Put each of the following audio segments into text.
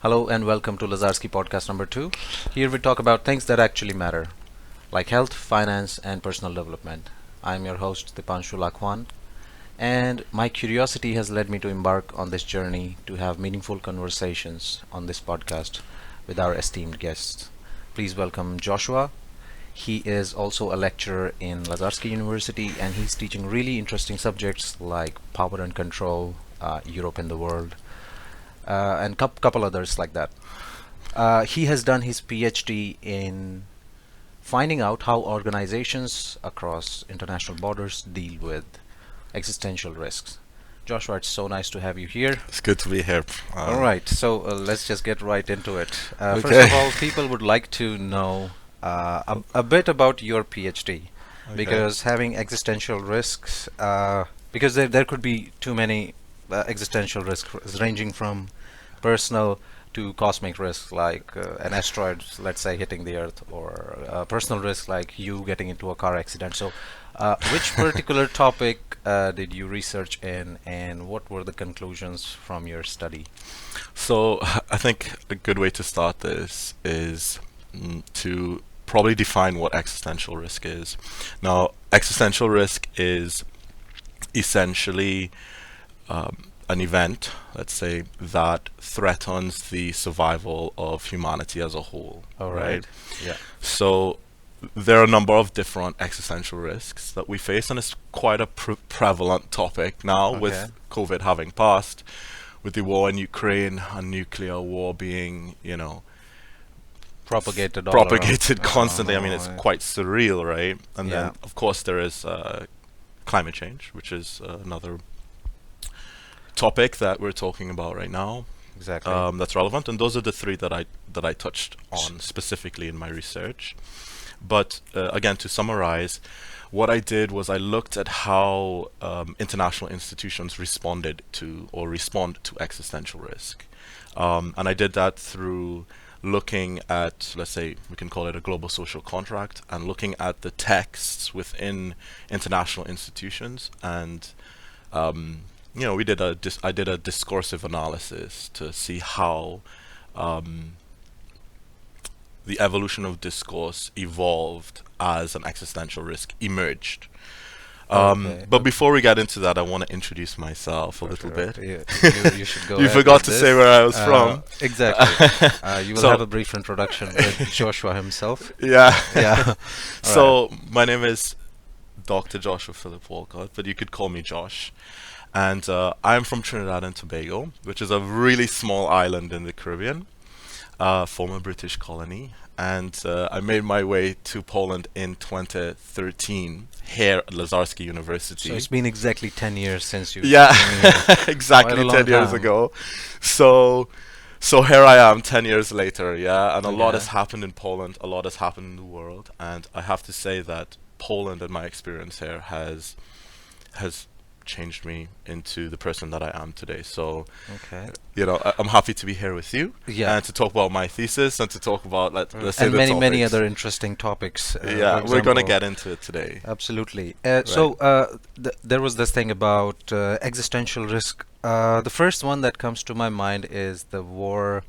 Hello and welcome to Lazarski podcast number 2. Here we talk about things that actually matter, like health, finance, and personal development. I'm your host, Deepanshu Lakwan, and my curiosity has led me to embark on this journey to have meaningful conversations on this podcast with our esteemed guests. Please welcome Joshua. He is also a lecturer in Lazarski University and he's teaching really interesting subjects like power and control, Europe and the world, and couple others like that. He has done his PhD in finding out how organizations across international borders deal with existential risks. Joshua, it's so nice to have you here. It's good to be here. All right, so let's just get right into it. First Okay. of all, people would like to know a bit about your PhD because having existential risks, because there could be too many existential risks ranging from personal to cosmic risks like an asteroid, let's say, hitting the Earth, or personal risks like you getting into a car accident. So, which particular topic did you research in, and what were the conclusions from your study? So I think a good way to start this is to probably define what existential risk is. Now, existential risk is essentially an event, let's say, that threatens the survival of humanity as a whole. All right. Yeah. So there are a number of different existential risks that we face, and it's quite a prevalent topic now Okay. with COVID having passed, with the war in Ukraine and nuclear war being, Propagated all around. propagated constantly. I mean, it's yeah. quite surreal, right? And Yeah. then, of course, there is climate change, which is another topic that we're talking about right now. Exactly. That's relevant, and those are the three that I touched on specifically in my research. But again, to summarize, what I did was I looked at how international institutions respond to existential risk, and I did that through looking at, let's say, we can call it a global social contract, and looking at the texts within international institutions, and I did a discursive analysis to see how the evolution of discourse evolved as an existential risk emerged. Okay. But before we get into that, I want to introduce myself a little Sure. bit. You should go You ahead forgot with to this. say where I was from. Exactly. You will So- have a brief introduction with Joshua himself. Yeah. Yeah. So my name is Dr. Joshua Philip Walcott, but you could call me Josh. And I'm from Trinidad and Tobago, which is a really small island in the Caribbean, former British colony. And I made my way to Poland in 2013 here at Lazarski University. So it's been exactly 10 years since you. Yeah, Quite exactly a long 10 years time. ago. So here I am 10 years later, yeah, and a lot Okay. has happened in Poland, a lot has happened in the world, and I have to say that Poland and my experience here has changed me into the person that I am today. So, Okay. I'm happy to be here with you, Yeah. and to talk about my thesis and to talk about let's say And the many topics. other interesting topics. Yeah, for we're gonna example. get into it today. Absolutely. So there was this thing about existential risk. The first one that comes to my mind is the war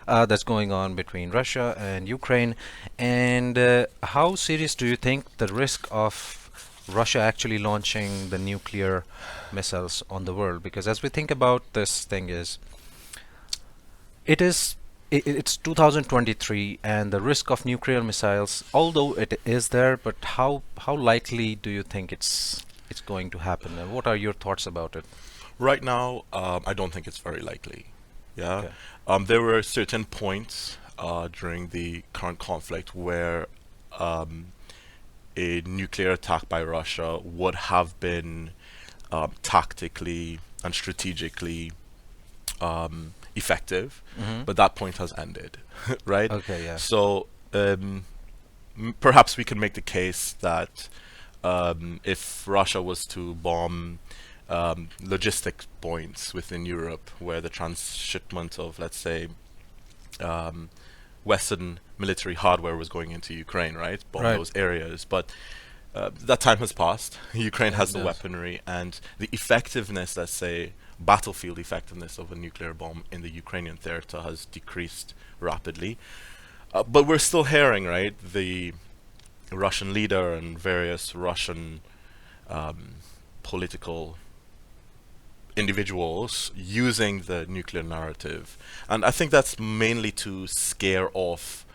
that's going on between Russia and Ukraine. And how serious do you think the risk of Russia actually launching the nuclear missiles on the world? Because as we think about this thing it's 2023 and the risk of nuclear missiles, although it is there, but how likely do you think it's going to happen, and what are your thoughts about it? Right now, I don't think it's very likely. Yeah. Okay. There were certain points during the current conflict where a nuclear attack by Russia would have been tactically and strategically effective, Mhm. but that point has ended, right? Okay, yeah. So perhaps we can make the case that if Russia was to bomb logistic points within Europe where the transshipment of, let's say, Western military hardware was going into Ukraine, right? Bomb Right. those areas. But that time has passed. Ukraine Yeah, has it the does. weaponry, and the effectiveness, let's say, battlefield effectiveness of a nuclear bomb in the Ukrainian theater has decreased rapidly. But we're still hearing, right, the Russian leader and various Russian um, political individuals using the nuclear narrative. And I think that's mainly to scare off,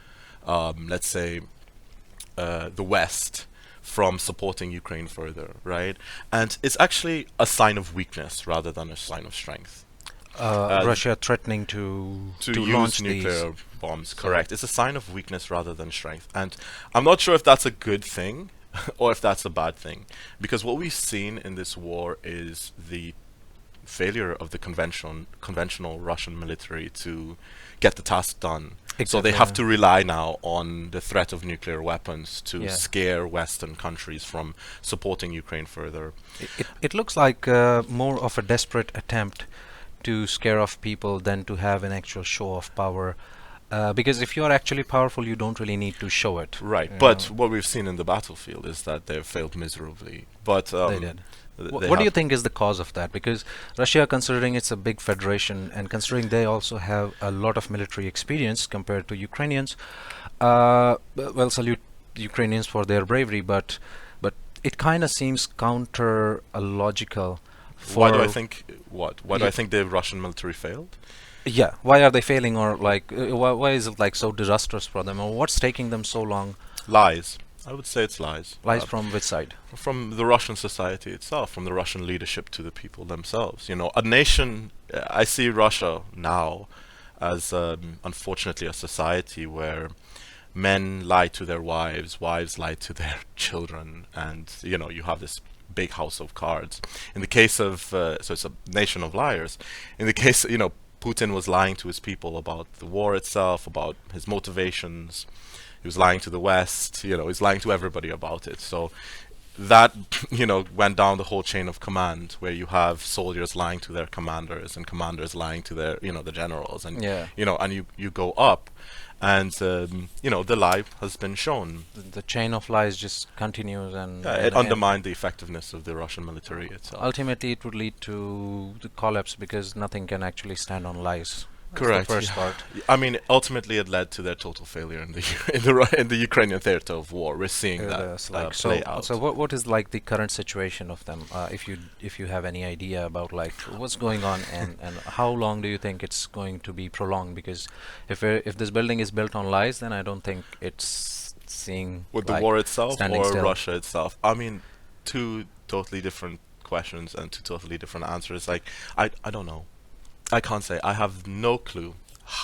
let's say, the West from supporting Ukraine further, right? And it's actually a sign of weakness rather than a sign of strength. Russia threatening to To use launch these. nuclear bombs, So correct. It's a sign of weakness rather than strength. And I'm not sure if that's a good thing or if that's a bad thing. Because what we've seen in this war is the failure of the conventional Russian military to get the task done. So they exactly. have to rely now on the threat of nuclear weapons to Yeah. scare Western countries from supporting Ukraine further. It looks like more of a desperate attempt to scare off people than to have an actual show of power. Because if you are actually powerful, you don't really need to show it. Right, You but know, what we've seen in the battlefield is that they've failed miserably. But they did. they What do you have. think is the cause of that? Because Russia, considering it's a big federation and considering they also have a lot of military experience compared to Ukrainians, well, salute Ukrainians for their bravery, but it kind of seems counter logical Why do I for think what? Why do I think the Russian military failed? yeah. Why are they failing, or like why is it like so disastrous for them, or what's taking them so long? Lies. I would say it's lies. Lies from which side? From the Russian society itself, from the Russian leadership to the people themselves. You know, a nation. I see Russia now as unfortunately a society where men lie to their wives, wives lie to their children, and you know you have this big house of cards. In the case of so it's a nation of liars. In the case, you know, Putin was lying to his people about the war itself, about his motivations. He was lying to the West. You know, he's lying to everybody about it. So that you know went down the whole chain of command, where you have soldiers lying to their commanders and commanders lying to their the generals, and Yeah. you go up, and the lie has been shown. The chain of lies just continues, It and undermined the effectiveness of the Russian military itself. ultimately it would lead to the collapse because nothing can actually stand on lies. That's the Correct. first Yeah. part. I mean, ultimately, it led to their total failure in the in the Ukrainian theater of war. We're seeing that It's like play out. so what is like the current situation of them? If you have any idea about like what's going on, and how long do you think it's going to be prolonged? Because if this building is built on lies, then I don't think it's seeing With the like war itself standing or still. Russia itself? I mean, two totally different questions and two totally different answers. Like, I don't know. I can't say. I have no clue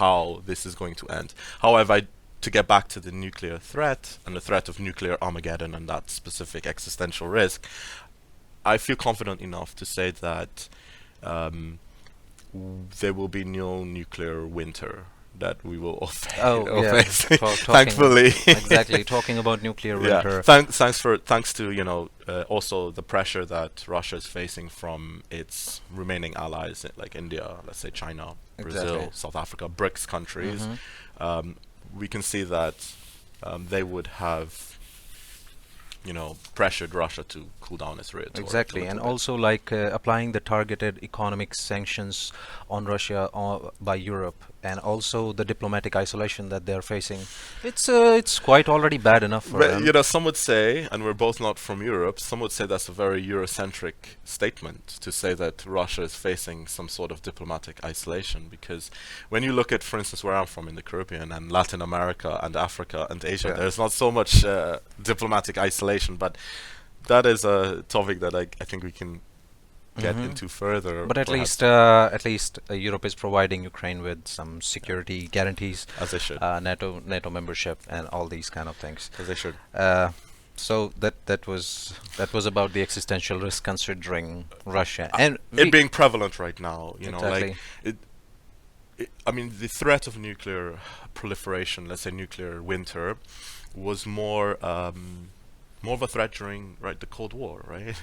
how this is going to end. However, to get back to the nuclear threat and the threat of nuclear Armageddon and that specific existential risk, I feel confident enough to say that um, there will be no nuclear winter that we will all Oh all yeah, face. talking Thankfully. exactly talking about nuclear Yeah. winter. Thanks to also the pressure that Russia is facing from its remaining allies like India, let's say China, Brazil, Exactly. South Africa, BRICS countries. Mhm. We can see that they would have pressured Russia to cool down its rhetoric a Exactly, and little bit. also like applying the targeted economic sanctions on Russia by Europe, and also the diplomatic isolation that they're facing. It's quite already bad enough for But, them. some would say, and we're both not from Europe, some would say that's a very Eurocentric statement to say that Russia is facing some sort of diplomatic isolation. Because when you look at, for instance, where I'm from in the Caribbean and Latin America and Africa and Asia, Yeah. there's not so much diplomatic isolation. But that is a topic that I think we can get Mhm. into further, But perhaps, at least Europe is providing Ukraine with some security guarantees, as they should. NATO membership, and all these kind of things. As they should. So that was about the existential risk considering Russia and It being prevalent right now, exactly. like I mean, the threat of nuclear proliferation, let's say nuclear winter, was more of a threat during the Cold War, right?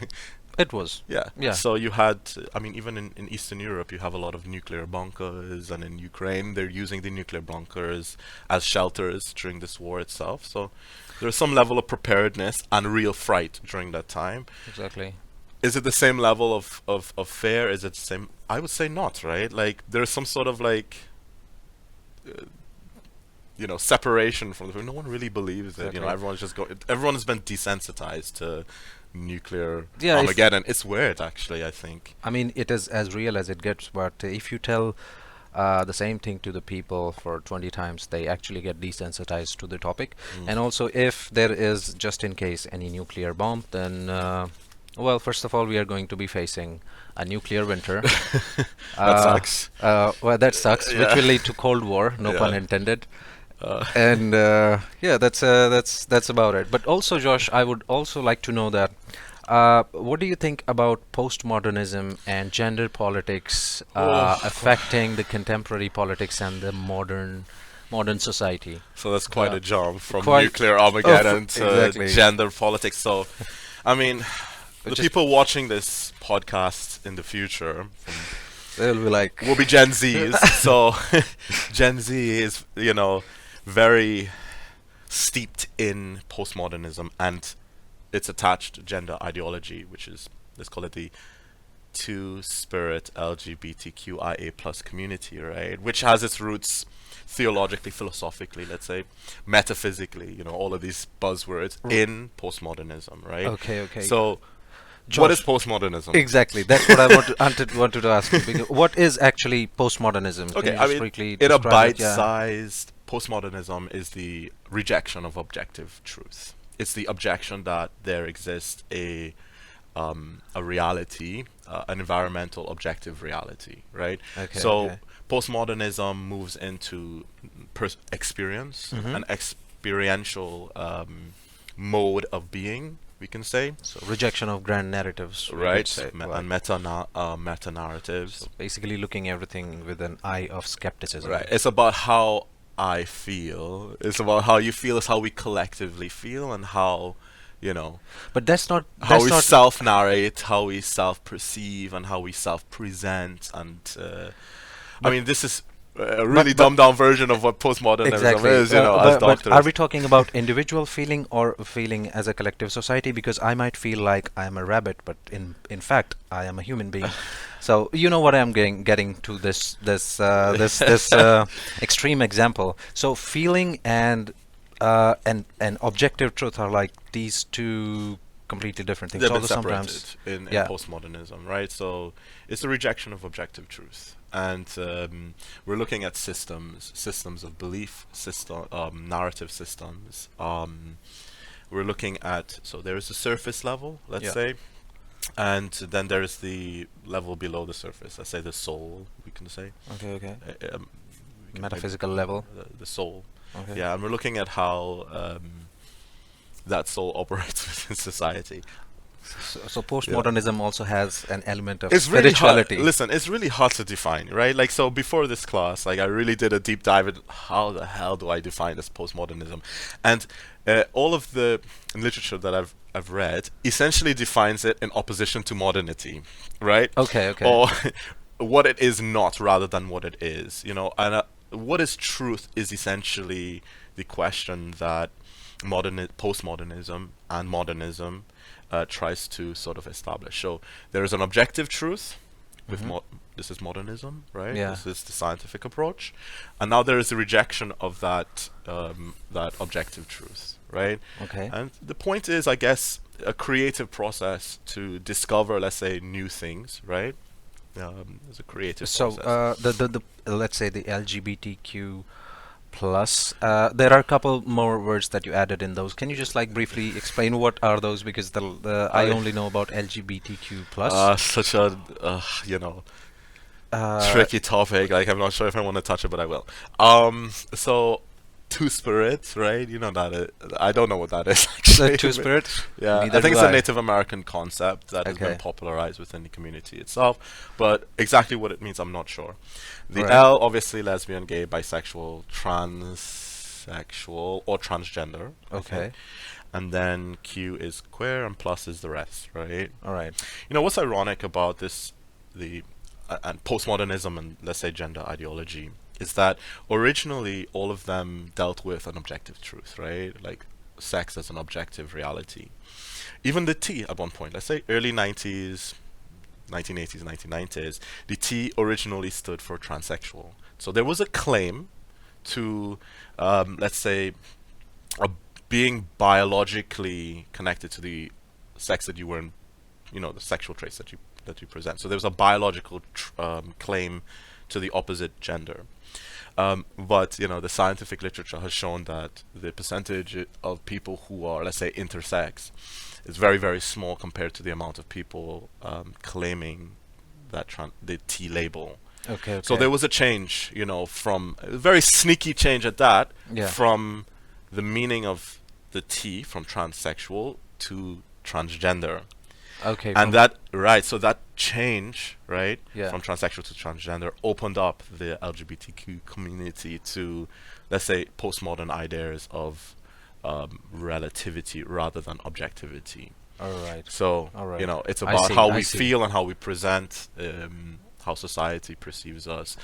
It was. Yeah. Yeah. So you had, I mean, even in Eastern Europe, you have a lot of nuclear bunkers, and in Ukraine, they're using the nuclear bunkers as shelters during this war itself. So there's some level of preparedness and real fright during that time. Exactly. Is it the same level of fear? Is it the same? I would say not, right? Like there's some sort of like, uh, separation from the. No one really believes it. Exactly. Everyone's just everyone has been desensitized to nuclear Yeah. Armageddon. It's weird, actually. I think. I mean, it is as real as it gets, but if you tell the same thing to the people for 20 times, they actually get desensitized to the topic. Mm. And also, if there is, just in case, any nuclear bomb, then, well, first of all, we are going to be facing a nuclear winter. That sucks. Well, that sucks, which Yeah. will lead to Cold War, no Yeah. pun intended. Uh, And yeah, that's about it. But also, Josh, I would also like to know that what do you think about postmodernism and gender politics Oh. affecting the contemporary politics and the modern society? so that's quite Uh, a jump from quite- nuclear Armageddon to exactly. gender politics. So, I mean, the Which is- people watching this podcast in the future They'll be like, will be Gen Zs. So, Gen Z is, very steeped in postmodernism and its attached gender ideology, which is, let's call it the Two-Spirit LGBTQIA plus community, right? Which has its roots theologically, philosophically, let's say, metaphysically, all of these buzzwords in postmodernism, right? okay. So, Josh, what is postmodernism? exactly. That's what I wanted to ask you. Because what is actually postmodernism? Can Okay, you I just mean, briefly in a describe it? Yeah. bite-sized, postmodernism is the rejection of objective truth. It's the objection that there exists a reality, an environmental objective reality, right? Okay, So okay. postmodernism moves into experience, Mhm. an experiential mode of being, we can say, So rejection of grand narratives, we could right? say, Me- right. and meta narratives. So basically looking everything with an eye of skepticism. Right. It's about how I feel. It's about how you feel. It's how we collectively feel, and how, But that's not how we not self-narrate, how we self-perceive, and how we self-present. And I But- mean, this is a really dumbed-down version of what postmodernism exactly. is. But As doctors. are we talking about individual feeling or feeling as a collective society? Because I might feel like I am a rabbit, but in fact I am a human being. So you know what I'm getting to this extreme example. So feeling and objective truth are like these two completely different things. They've been Although separated sometimes, in yeah. postmodernism, right? So it's a rejection of objective truth, and we're looking at systems of belief, narrative systems. We're looking at, so there is the surface level, let's Yeah. say, and then there is the level below the surface. Let's say the soul, we can say. Okay, We can maybe- metaphysical level. the soul. Okay. Yeah, and we're looking at how that soul operates within society. So postmodernism also has an element of It's really spirituality. hard. Listen, it's really hard to define, right? Like, so before this class, like, I really did a deep dive in how the hell do I define this postmodernism, and all of the literature that I've read essentially defines it in opposition to modernity, right? Okay. Or what it is not rather than what it is, and what is truth is essentially the question that postmodernism and modernism tries to sort of establish. So there is an objective truth with this is modernism, right? Yeah. This is the scientific approach, and now there is a rejection of that objective truth, right? Okay. And the point is, I guess, a creative process to discover, let's say, new things, right? It's a creative So process. the let's say the LGBTQ plus, there are a couple more words that you added in those. Can you just like briefly explain what are those? Because I only know about LGBTQ plus. Such a tricky topic. Like, I'm not sure if I want to touch it, but I will. So Two-Spirit, right? You know that I don't know what that is actually. The Two-Spirit? Yeah, Neither I think do it's a I. Native American concept that has been Okay. popularized within the community itself, but exactly what it means, I'm not sure. The Right. L, obviously, lesbian, gay, bisexual, transsexual, or transgender. I Okay. think. and then Q is queer, and plus is the rest, right? All right. You know, what's ironic about this, and postmodernism and, let's say, gender ideology, is that originally all of them dealt with an objective truth, right? Like sex as an objective reality. Even the T at one point, let's say early 90s, 1980s, 1990s, the T originally stood for transsexual. So there was a claim to, let's say, a being biologically connected to the sex that you were in, the sexual traits that you present. So there was a biological claim to the opposite gender. But the scientific literature has shown that the percentage of people who are, let's say, intersex is very, very small compared to the amount of people claiming that the T label. Okay. So there was a change, from a very sneaky change at that, Yeah. from the meaning of the T from transsexual to transgender. Okay. And so that change, right, Yeah. from transsexual to transgender opened up the LGBTQ community to, let's say, postmodern ideas of relativity rather than objectivity. All right. So, All right. it's I about see, how I we see. feel and how we present, how society perceives us,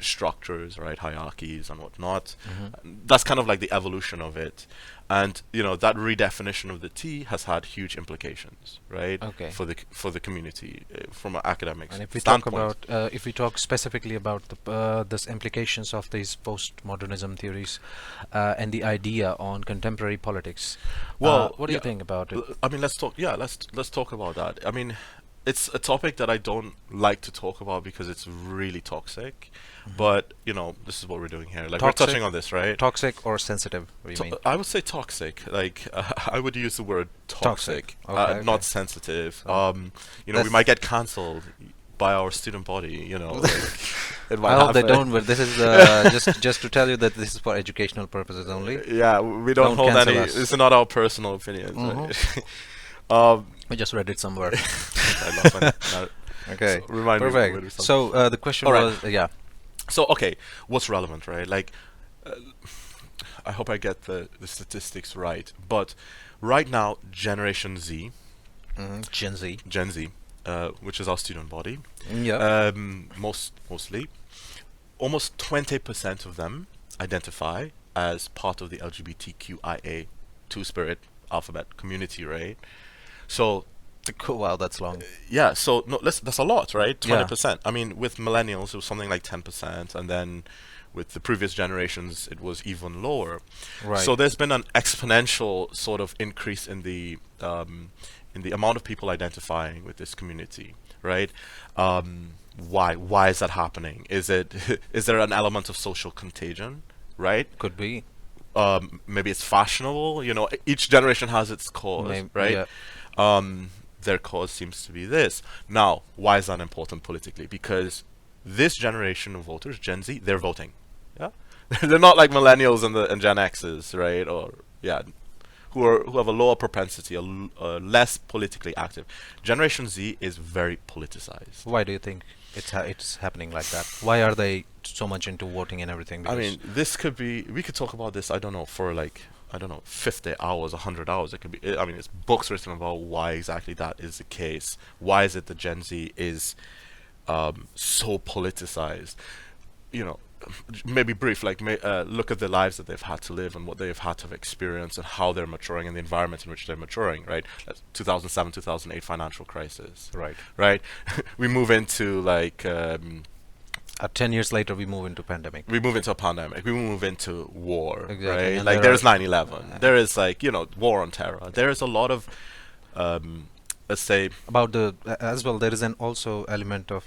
structures, right, hierarchies and whatnot. That's kind of like the evolution of it. And, that redefinition of the T has had huge implications, right, Okay. for the community, from an academic And if we standpoint. talk about, if we talk specifically about this implications of these postmodernism theories and the idea on contemporary politics, Well, what do you yeah, think about it? I mean, let's talk. Yeah, let's talk about that. I mean, it's a topic that I don't like to talk about because it's really toxic. But this is what we're doing here. Like, we're Toxic? touching on this, right? Toxic or sensitive? What do you mean? I would say toxic. Like, I would use the word toxic, Okay, not okay. sensitive. Oh. We That's- might get cancelled by our student body. Like, it might I hope they happen. don't. But this is just to tell you that this is for educational purposes only. Yeah, we don't Don't hold cancel any. us. This is not our personal opinions. Right? We just read it somewhere. I love when Okay. so remind me Perfect. when we start. So the question All right. was, yeah. So, okay, what's relevant, right? Like, I hope I get the statistics right, but right now, Generation Z, Gen Z. Gen Z, which is our student body, Yeah. mostly, almost 20% of them identify as part of the LGBTQIA two-spirit alphabet community, right? So, Cool. Wow, that's long. yeah, so no, that's a lot, right? Yeah. 20%. I mean, with millennials, it was something like 10%, and then with the previous generations, it was even lower. Right. So there's been an exponential sort of increase in the amount of people identifying with this community, right? Why? Why is that happening? Is there an element of social contagion, right? Could be. Maybe it's fashionable. Each generation has its cause, right? Yeah. Their cause seems to be this. Now, why is that important politically? Because this generation of voters, Gen Z, they're voting. Yeah, they're not like millennials and Gen X's, right? Or who have a lower propensity, less politically active. Generation Z is very politicized. Why do you think it's happening like that? Why are they so much into voting and everything? I Because mean, we could talk about this, I don't know, for like, 50 hours, 100 hours. It could be, I mean, it's books written about why exactly that is the case. Why is it that Gen Z is so politicized? Maybe brief, like, look at the lives that they've had to live and what they've had to experience and how they're maturing and the environment in which they're maturing, right? That's 2007, 2008 financial crisis. Right? We move into, like, 10 years later, we move into pandemic. we move into a pandemic. We move into war, Exactly, right? and Like, there there's are- 9/11. There is, like, war on terror. There is a lot of, let's say, About the as well, there is an also element of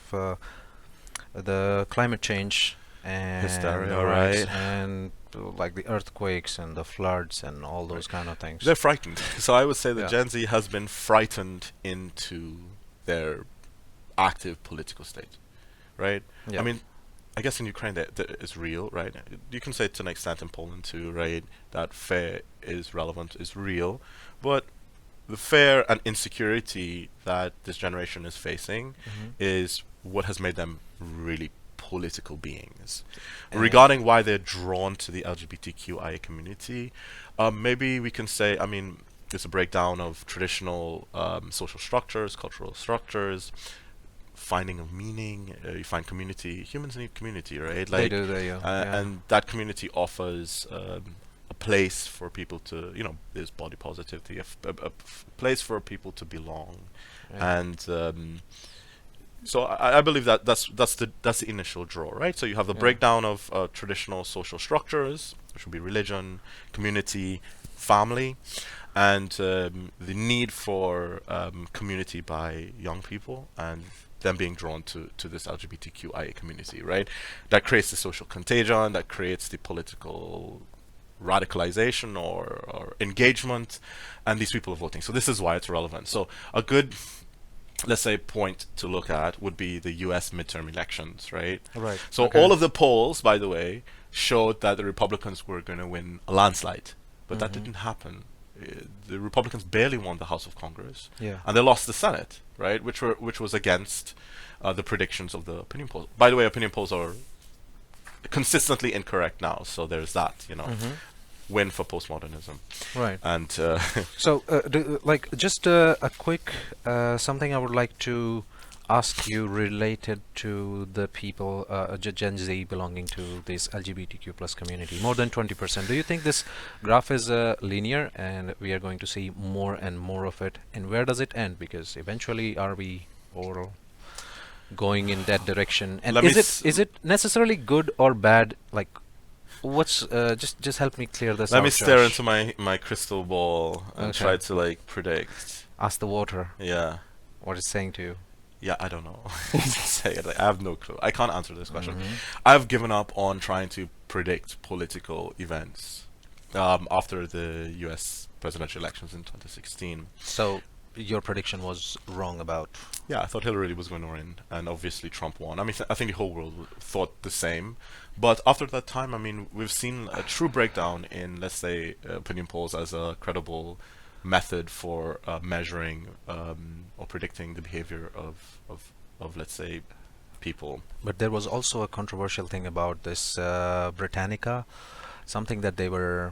the climate change and Hysteria, the rise right? and like the earthquakes and the floods and all those kind of things. they're frightened. So I would say that Yeah. Gen Z has been frightened into their active political state, right? Yeah. I mean, I guess in Ukraine that is real, right? You can say to an extent in Poland too, right? That fear is relevant, is real, but the fear and insecurity that this generation is facing is what has made them really political beings. Regarding why they're drawn to the LGBTQIA community, maybe we can say, I mean, It's a breakdown of traditional social structures, cultural structures, finding of meaning. You find community. Humans need community, right? They Like, do, yeah. and that community offers a place for people to, there's body positivity, a place for people to belong, Yeah. and so I believe that that's the initial draw, right? So you have the Yeah. breakdown of traditional social structures, which would be religion, community, family, and the need for community by young people, and them being drawn to this LGBTQIA community, right? That creates the social contagion, that creates the political radicalization or engagement, and these people are voting. So this is why it's relevant. So a good, let's say, point to look at would be the US midterm elections, right? Right. So Okay. all of the polls, by the way, showed that the Republicans were going to win a landslide, but that didn't happen. The Republicans barely won the House of Congress, Yeah. and they lost the Senate, right? Which was against the predictions of the opinion polls. By the way, opinion polls are consistently incorrect now, so there's that, win for postmodernism. Right. And So, just a quick something I would like to ask you related to the people, Gen Z belonging to this LGBTQ plus community, more than 20%. Do you think this graph is linear and we are going to see more and more of it? And where does it end? Because eventually, are we all going in that direction? And Let me is it necessarily good or bad? Like, what's just help me clear this let out, me stare Josh. into my crystal ball and Okay. try to like predict. Ask the water Yeah. what it's saying to you. Yeah, I don't know. Say it. Like, I have no clue. I can't answer this question. Mhm. I've given up on trying to predict political events after the U.S. presidential elections in 2016. So your prediction was wrong about. Yeah, I thought Hillary was going to win, and obviously Trump won. I mean, I think the whole world thought the same. But after that time, I mean, we've seen a true breakdown in, let's say, opinion polls as a credible method for measuring or predicting the behavior of let's say, people. But there was also a controversial thing about this Britannica, something that they were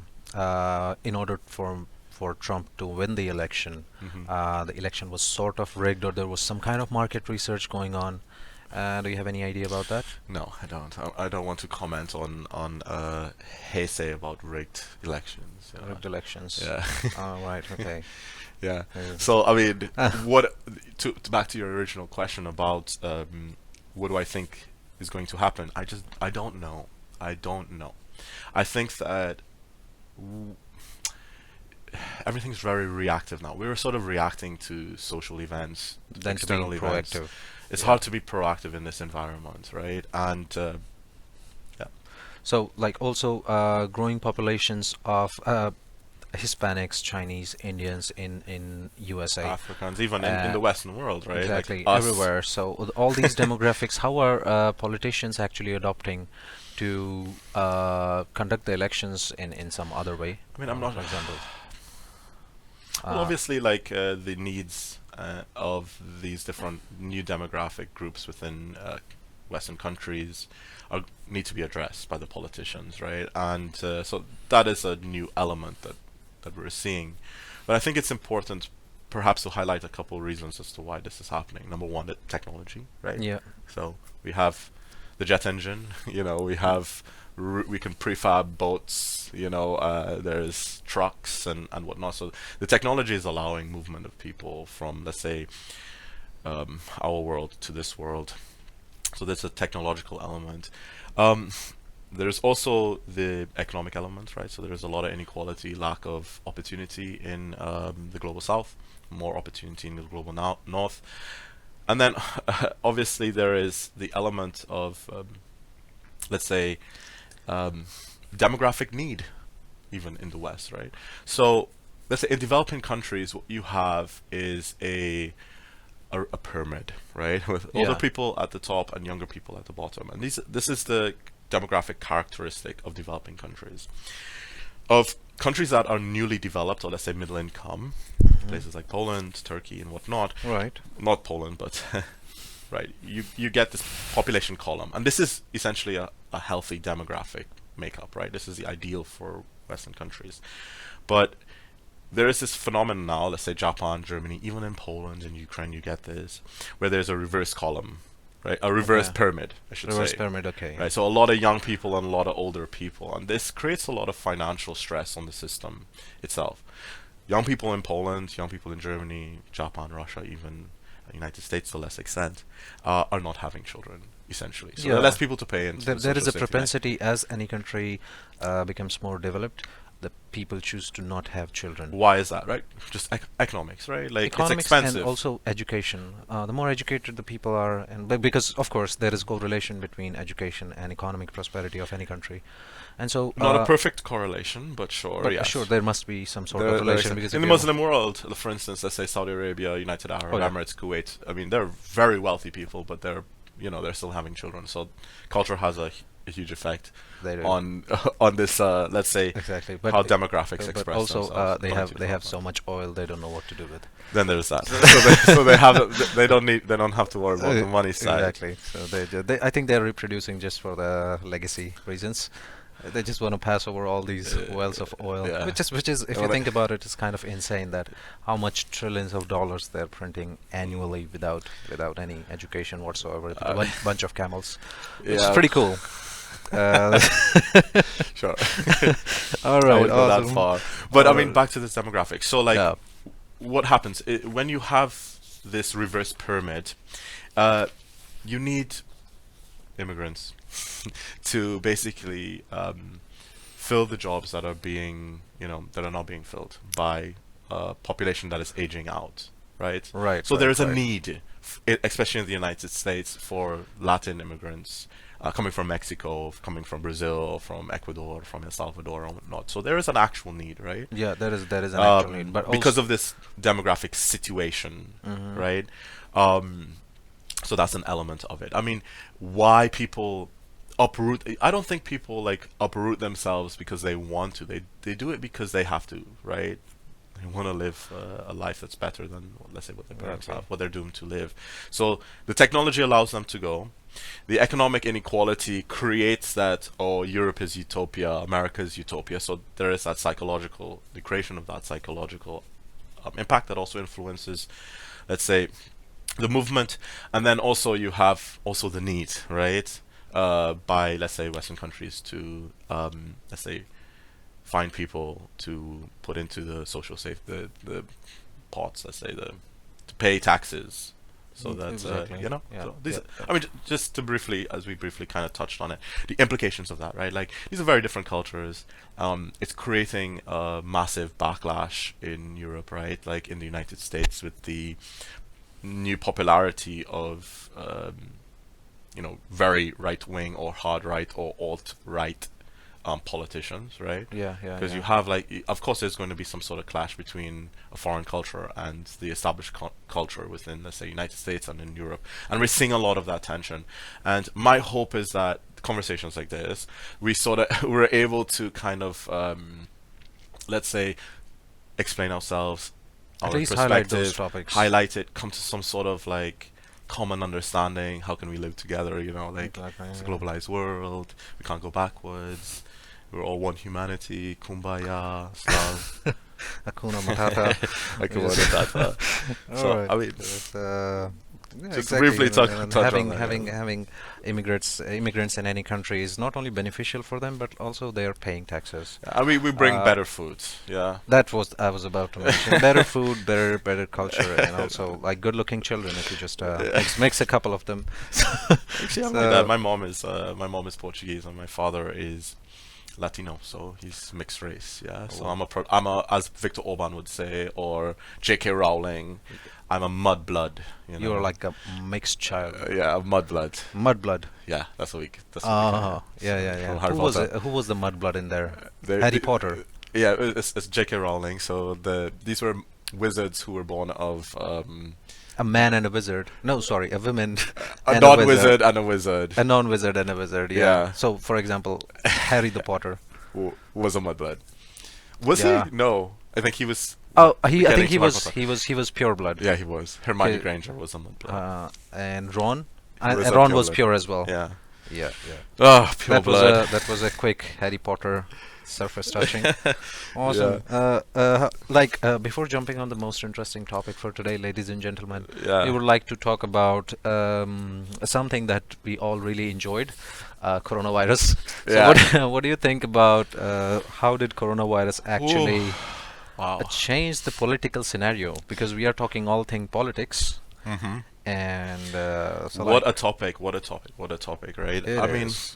in order for Trump to win the election, the election was sort of rigged, or there was some kind of market research going on. Do you have any idea about that? No, I don't. I don't want to comment on hearsay about rigged elections. Rigged elections. Yeah. Oh, right. Okay. Yeah. Uh, So I mean, what to back to your original question about what do I think is going to happen? I don't know. I don't know. I think that everything's very reactive now. We're sort of reacting to social events, Than to external being events. proactive. It's Yeah. hard to be proactive in this environment, right? And yeah. So, like, also growing populations of Hispanics, Chinese, Indians in USA. Africans, even in the Western world, right? Exactly, Like us. everywhere. So with all these demographics, how are politicians actually adopting to conduct the elections in some other way? I mean, I'm not. For example. Well, obviously, like the needs of these different new demographic groups within Western countries need to be addressed by the politicians, right? And so that is a new element that we're seeing. But I think it's important, perhaps, to highlight a couple of reasons as to why this is happening. Number one, the technology, right? Yeah. So we have the jet engine. We have we can prefab boats. There's trucks and whatnot. So the technology is allowing movement of people from, let's say, our world to this world. So there's a technological element. There's also the economic element, right? So there's a lot of inequality, lack of opportunity in the global south, more opportunity in the global north. And then obviously there is the element of, let's say, demographic need, even in the West, right? So let's say in developing countries, what you have is a pyramid, right? With older Yeah. people at the top and younger people at the bottom. And this is the demographic characteristic of developing countries. Of countries that are newly developed, or let's say middle income, places like Poland, Turkey, and whatnot. Right. Not Poland, but right. You get this population column, and this is essentially a healthy demographic makeup, right? This is the ideal for Western countries. But there is this phenomenon now, let's say Japan, Germany, even in Poland and Ukraine, you get this, where there's a reverse column, right? A reverse Okay. pyramid, I should Reverse say. pyramid. Okay. Right, so a lot of young people and a lot of older people, and this creates a lot of financial stress on the system itself. Young people in Poland, young people in Germany, Japan, Russia, even United States to a less extent, are not having children, essentially. So there are less people to pay into There is social a safety net. propensity as any country becomes more developed, the people choose to not have children. Why is that, right? Just economics, right? Like, Economics it's expensive. and also education. The more educated the people are, and because of course there is correlation between education and economic prosperity of any country, and so Not a perfect correlation, but sure, but yes. sure there must be some sort There of is relation a- because in if the you- Muslim world, for instance, let's say Saudi Arabia, United Arab Oh, yeah. Emirates, Kuwait. I mean, they're very wealthy people, but they're still having children. So culture has a huge effect they do. on this. Let's say Exactly, but how demographics but express also themselves they according have to they have so development. much oil they don't know what to do with. Then there's that. They don't have to worry about the money side. Exactly. So I think they're reproducing just for the legacy reasons. They just want to pass over all these wells of oil, yeah. which is if Well, you think about it, it's kind of insane that how much trillions of dollars they're printing annually without any education whatsoever. With a bunch of camels, which is Yeah. pretty cool. Sure. All I right, wouldn't go that awesome. far. But I mean, Alright. back to this demographic. So, like, Yeah. what happens when you have this reverse pyramid? You need immigrants to basically fill the jobs that are not being filled by a population that is aging out, right? Right. So there is a right. need, especially in the United States, for Latin immigrants coming from Mexico, coming from Brazil, from Ecuador, from El Salvador, and whatnot. So there is an actual need, right? Yeah, there is an actual need, but because also, of this demographic situation, Mhm. right? So that's an element of it. I mean, why people uproot? I don't think people like uproot themselves because they want to. They do it because they have to, right? They want to live a life that's better than, let's say, what their parents Okay. have, what they're doomed to live. So the technology allows them to go. The economic inequality creates that, oh, Europe is utopia, America is utopia. So there is that the creation of that psychological impact that also influences, let's say, the movement. And then also you have also the need, right, by, let's say, Western countries to, let's say, find people to put into the social the pots, let's say, to pay taxes. So that Exactly. Yeah. Yeah. I mean, just to briefly, as we briefly kind of touched on it, the implications of that, right? Like, these are very different cultures. It's creating a massive backlash in Europe, right? Like in the United States, with the new popularity of very right wing or hard right or alt right politicians, right? Yeah, Because yeah. you have, like, of course, there's going to be some sort of clash between a foreign culture and the established culture within, let's say, United States and in Europe, and we're seeing a lot of that tension. And my hope is that conversations like this, we're able to kind of, let's say, explain ourselves, At our least highlight those perspective, topics. highlight it, come to some sort of like common understanding. How can we live together? Like, Exactly, it's a yeah. globalized world. We can't go backwards. We're all one humanity. Kumbaya, Slav. Hakuna Matata. I can Yes. word that. So Alright. I mean, Yeah, just exactly. briefly touch on having that, yeah. having immigrants in any country is not only beneficial for them, but also they are paying taxes. I mean, we bring Uh, better food. Yeah. That was I was about to mention. Better food, better culture, and also like good-looking children. If you just mix a couple of them. Actually, I'm So- like that. My mom is Portuguese and my father is Latino, so he's mixed race. Yeah. So Oh. I'm a, as Victor Orban would say, or J.K. Rowling, I'm a mudblood. You're like a mixed child. Yeah, mudblood. Mudblood. Yeah, that's what we Yeah. from Harry Who was Potter. Who was the mudblood in there? They- Harry they- Potter. Yeah, it's J.K. Rowling. So these were wizards who were born of A man and a wizard. No, sorry, a woman. a and non-wizard and a wizard. A non-wizard and a wizard. Yeah. Yeah. So, for example, Harry the Potter. Who was a mudblood. Was Yeah. he? No, I think he was. Oh, I Getting think to Harry Potter. he was pure blood. Yeah, he was. Hermione Okay. Granger was a mudblood. And Ron. Was And a Ron pure was blood. pure as well. Yeah. Yeah. Oh, pure That blood. was a quick Harry Potter surface touching. Awesome. Before jumping on the most interesting topic for today, ladies and gentlemen, we would like to talk about something that we all really enjoyed, coronavirus. So what do you think about how did coronavirus actually Wow. change the political scenario? Because we are talking all thing politics. Mm-hmm. And what a topic, right? It I mean, is.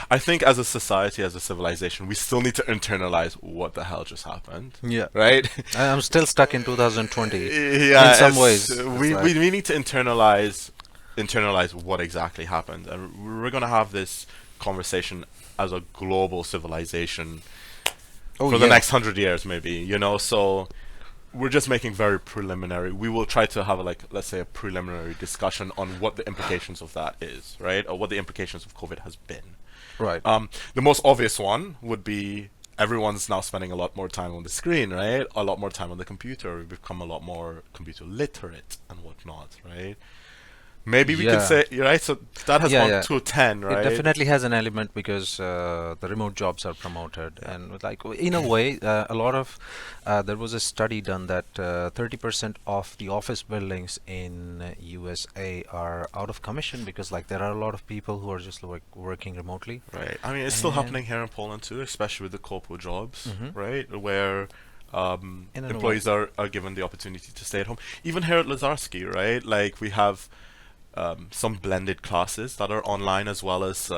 I think as a society, as a civilization, we still need to internalize what the hell just happened. Yeah. Right? I'm still stuck in 2020. Yeah, in some ways. We need to internalize what exactly happened. And we're going to have this conversation as a global civilization for the next 100 years, maybe, you know, so we're just making very preliminary. We will try to have let's say a preliminary discussion on what the implications of that is, right? Or what the implications of COVID has been. Right. The most obvious one would be everyone's now spending a lot more time on the screen, right? A lot more time on the computer. We've become a lot more computer literate and whatnot, right? Maybe we could say, right? So that has gone to 10, right? It definitely has an element because the remote jobs are promoted, and like in a way, a lot of there was a study done that 30% of the office buildings in USA are out of commission because like there are a lot of people who are just working remotely. Right. I mean, it's still happening here in Poland too, especially with the corpo jobs, right? Where employees are given the opportunity to stay at home. Even here at Lazarski, right? Like we have some blended classes that are online as well as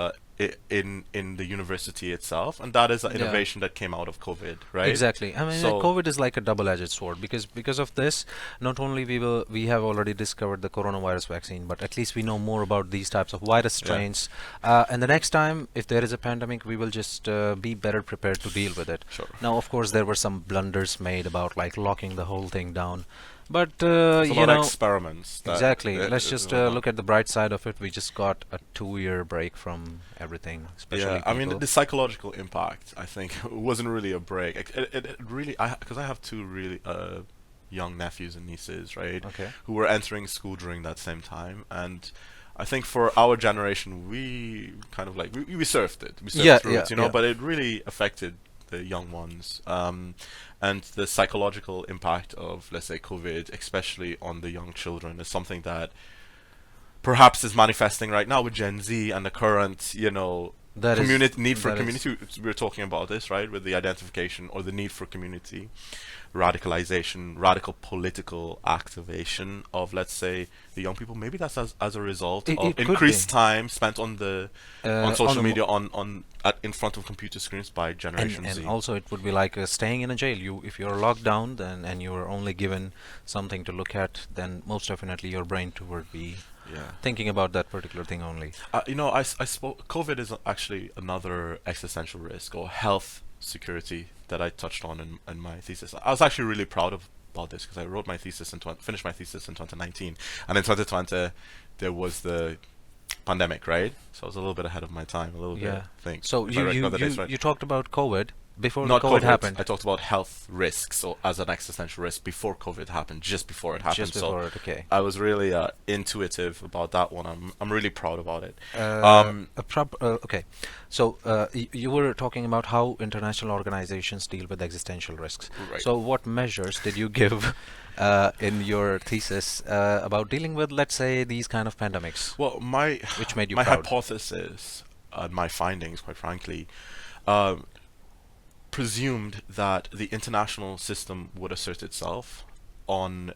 in the university itself, and that is an innovation that came out of COVID, right? Exactly. I mean, So COVID is like a double-edged sword because of this. Not only we have already discovered the coronavirus vaccine, but at least we know more about these types of virus strains. And the next time, if there is a pandemic, we will just be better prepared to deal with it. Sure. Now, of course, there were some blunders made about like locking the whole thing down. But it's a you lot of know, experiments. exactly. Let's just look at the bright side of it. We just got a 2-year break from everything, especially I mean, people. the psychological impact, I think, wasn't really a break. It really, because I have two really young nephews and nieces, right? Okay. Who were entering school during that same time, and I think for our generation, we kind of like we surfed it. We surfed through it, you know. But it really affected the young ones. And the psychological impact of, let's say, COVID, especially on the young children, is something that perhaps is manifesting right now with Gen Z and the current, you know, need for community. We're talking about this, right, with the identification or the need for community, radicalization, radical political activation of, let's say, the young people. Maybe that's as a result of increased time spent on the on social media, in front of computer screens by Generation Z. And also it would be like staying in a jail. If you're locked down and you're only given something to look at, then most definitely your brain would be thinking about that particular thing only. You know, I spoke. COVID is actually another existential risk or health security that I touched on in my thesis. I was actually really proud about this because I wrote my thesis finished my thesis in 2019, and in 2020 there was the pandemic, right? So I was a little bit ahead of my time, a little bit. I think. So you talked about COVID before Not COVID happened. I talked about health risks, so as an existential risk before COVID happened, just before it happened. Just before it, okay. I was really intuitive about that one. I'm really proud about it. Okay, so you were talking about how international organizations deal with existential risks. Right. So what measures did you give in your thesis about dealing with, let's say, these kind of pandemics? Well, which made you my proud? hypothesis and my findings, quite frankly, presumed that the international system would assert itself on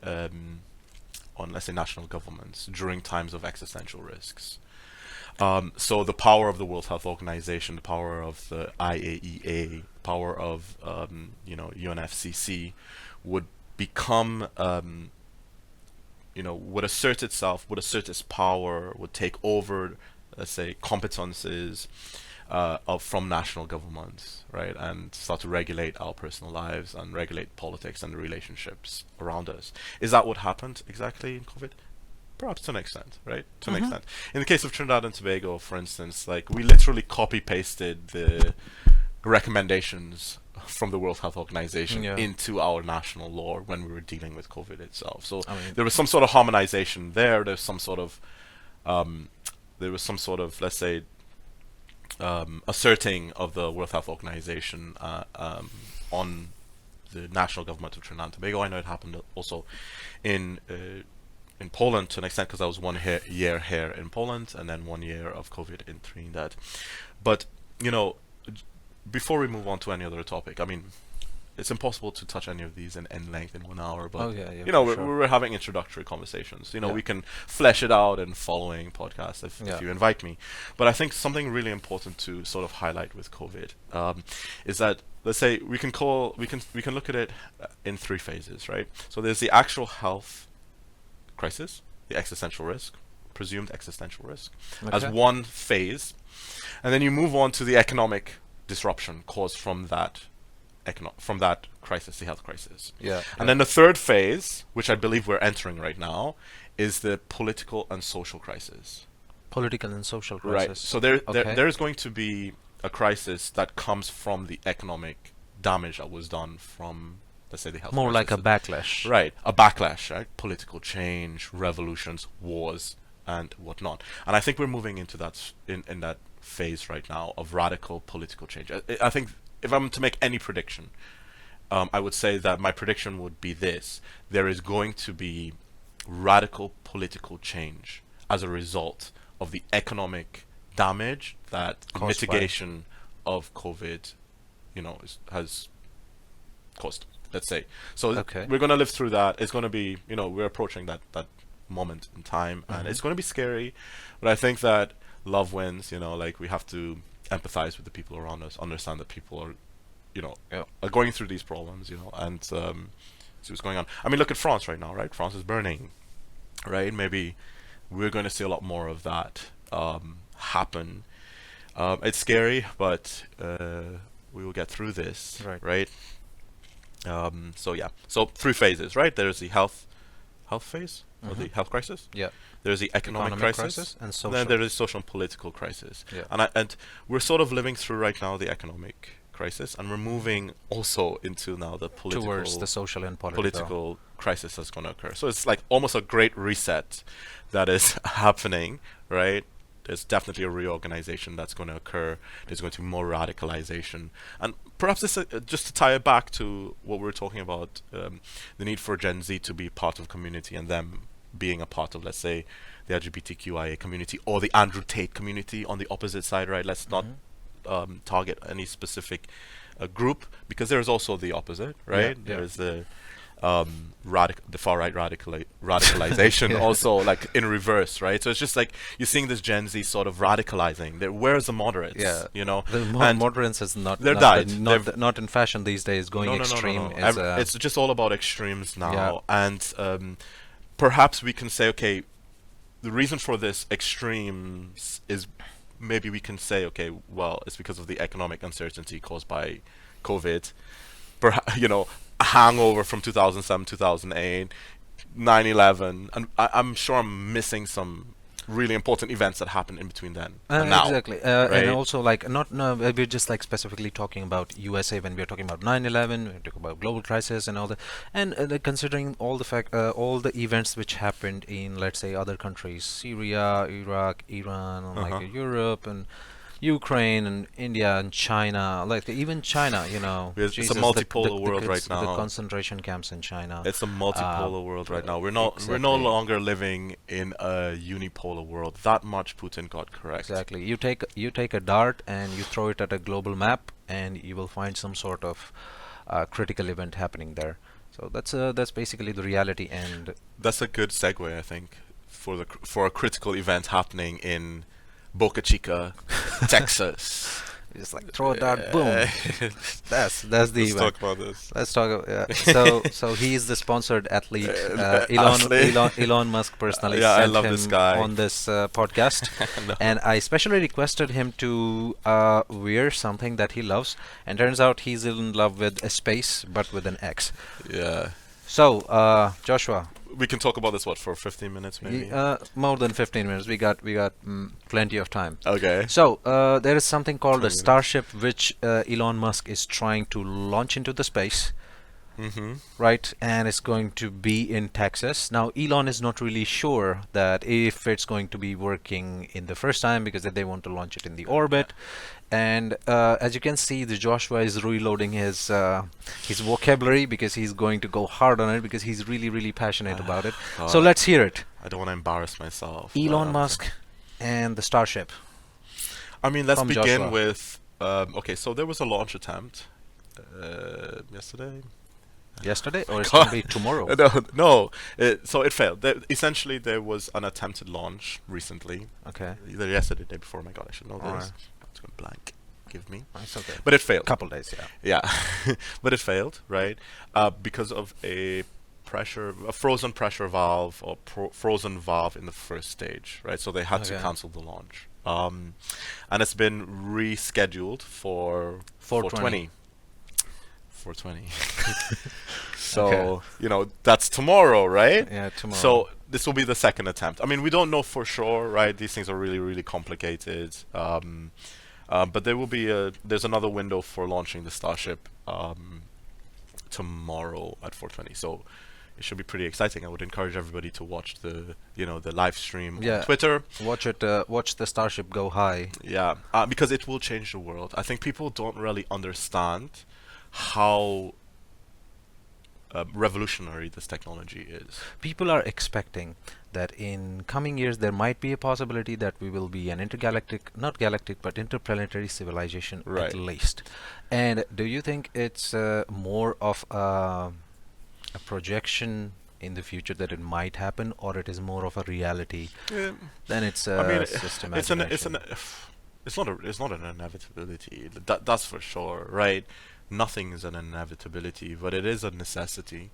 let's say national governments during times of existential risks. So the power of the World Health Organization, the power of the IAEA, power of UNFCCC would become would assert itself, would assert its power, would take over, let's say, competences from national governments, right, and start to regulate our personal lives and regulate politics and the relationships around us. Is that what happened exactly in COVID? Perhaps to an extent, right? To an extent. In the case of Trinidad and Tobago, for instance, like we literally copy-pasted the recommendations from the World Health Organization into our national law when we were dealing with COVID itself. So there was some sort of harmonization there. There's some sort of, let's say, asserting of the World Health Organization on the national government of Trinidad and Tobago. I know it happened also in Poland to an extent, because I was year here in Poland, and then 1 year of COVID in Trinidad. But before we move on to any other topic, I mean, it's impossible to touch any of these in length in 1 hour, but we're having introductory conversations. We can flesh it out in following podcasts if you invite me. But I think something really important to sort of highlight with COVID is that, let's say, we can look at it in 3 phases, right? So there's the actual health crisis, the existential risk, presumed existential risk, as one phase, and then you move on to the economic disruption caused from that crisis, the health crisis. And then the third phase, which I believe we're entering right now, is the political and social crisis. Political and social crisis. Right. So there is going to be a crisis that comes from the economic damage that was done from, let's say, the health more crisis. Like a backlash. Right. A backlash, right? Political change, revolutions, wars, and whatnot. And I think we're moving into that in that phase right now of radical political change. I think if I'm to make any prediction, I would say that my prediction would be this: there is going to be radical political change as a result of the economic damage that the mitigation of COVID, has caused. Let's say. So we're going to live through that. It's going to be, we're approaching that moment in time, and it's going to be scary. But I think that love wins. Like, we have to empathize with the people around us, understand that people are, are going through these problems, and see what's going on. I mean, look at France right now, right? France is burning, right? Maybe we're going to see a lot more of that happen. It's scary, but we will get through this, right? So 3 phases, right? There's the health phase, or the health crisis. There's the economic crisis, and social. Then there is social and political crisis. And we're sort of living through right now the economic crisis, and we're moving also into now the political, towards the social and political crisis that's going to occur. So it's like almost a great reset that is happening, right? There's definitely a reorganization that's going to occur. There's going to be more radicalization. And perhaps this, just to tie it back to what we were talking about, the need for Gen Z to be part of community, and them being a part of, let's say, the LGBTQIA community or the Andrew Tate community on the opposite side, right? Let's not target any specific group, because there's also the opposite, right? There's the far right radicalization also, like, in reverse, right? So it's just like you're seeing this Gen Z sort of radicalizing. Where's the moderates? The moderates is not in fashion these days. Going extreme is it's just all about extremes now. And perhaps we can say, okay, the reason for this extremes is, maybe we can say, okay, well, it's because of the economic uncertainty caused by COVID. A hangover from 2007, 2008, 9/11, and I'm sure I'm missing some really important events that happened in between then and now. Exactly. And also, like, we're just like specifically talking about USA when we're talking about 9/11, we're talking about global crisis and all that, and considering all the events which happened in, let's say, other countries, Syria, Iraq, Iran, like Europe and Ukraine and India and China, like even China, it's a multipolar world right now. The concentration camps in China. It's a multipolar world right now. We're no longer living in a unipolar world. That much Putin got correct. Exactly. You take a dart and you throw it at a global map, and you will find some sort of critical event happening there. So that's basically the reality, and that's a good segue, I think, for a critical event happening in Boca Chica, Texas. Just like throw a dart, boom. That's the Let's event. talk about this. Let's talk about so he is the sponsored athlete. Elon Musk personally I sent love him this guy on this podcast, and I specially requested him to wear something that he loves, and turns out he's in love with a space, but with an X. So Joshua, we can talk about this for 15 minutes maybe. More than 15 minutes. We got plenty of time. Okay. So there is something called a Starship, which Elon Musk is trying to launch into the space. Mm-hmm. right? And it's going to be in Texas. Now, Elon is not really sure that if it's going to be working in the first time because they want to launch it in the orbit. And as you can see, the Joshua is reloading his vocabulary because he's going to go hard on it because he's really, really passionate about it. So let's hear it. I don't want to embarrass myself. Elon Musk and the Starship. I mean, let's From begin Joshua. with. Okay, so there was a launch attempt yesterday. Yesterday, or it's going to be tomorrow? No. So it failed. Essentially, there was an attempted launch recently. Okay. Either yesterday, the day before. My God, I should know All this. right. It's going blank. Give me. It's okay. But it failed. Couple days, yeah. Yeah, but it failed, right? Because of a frozen pressure valve or frozen valve in the first stage, right? So they had to Okay. cancel the launch. And it's been rescheduled for 420. 420. So, Okay. that's tomorrow, right? Yeah, tomorrow. So this will be the second attempt. I mean, we don't know for sure, right? These things are really, really complicated. But there's another window for launching the Starship tomorrow at 4:20. So it should be pretty exciting. I would encourage everybody to watch the live stream on Twitter. Watch it. Watch the Starship go high. Yeah, because it will change the world. I think people don't really understand how revolutionary this technology is. People are expecting that in coming years there might be a possibility that we will be an not galactic, but interplanetary civilization Right. at least. And do you think it's more of a projection in the future that it might happen, or it is more of a reality? Then it's I mean, just it's imagination. it's not an inevitability. That's for sure, right? Nothing is an inevitability, but it is a necessity.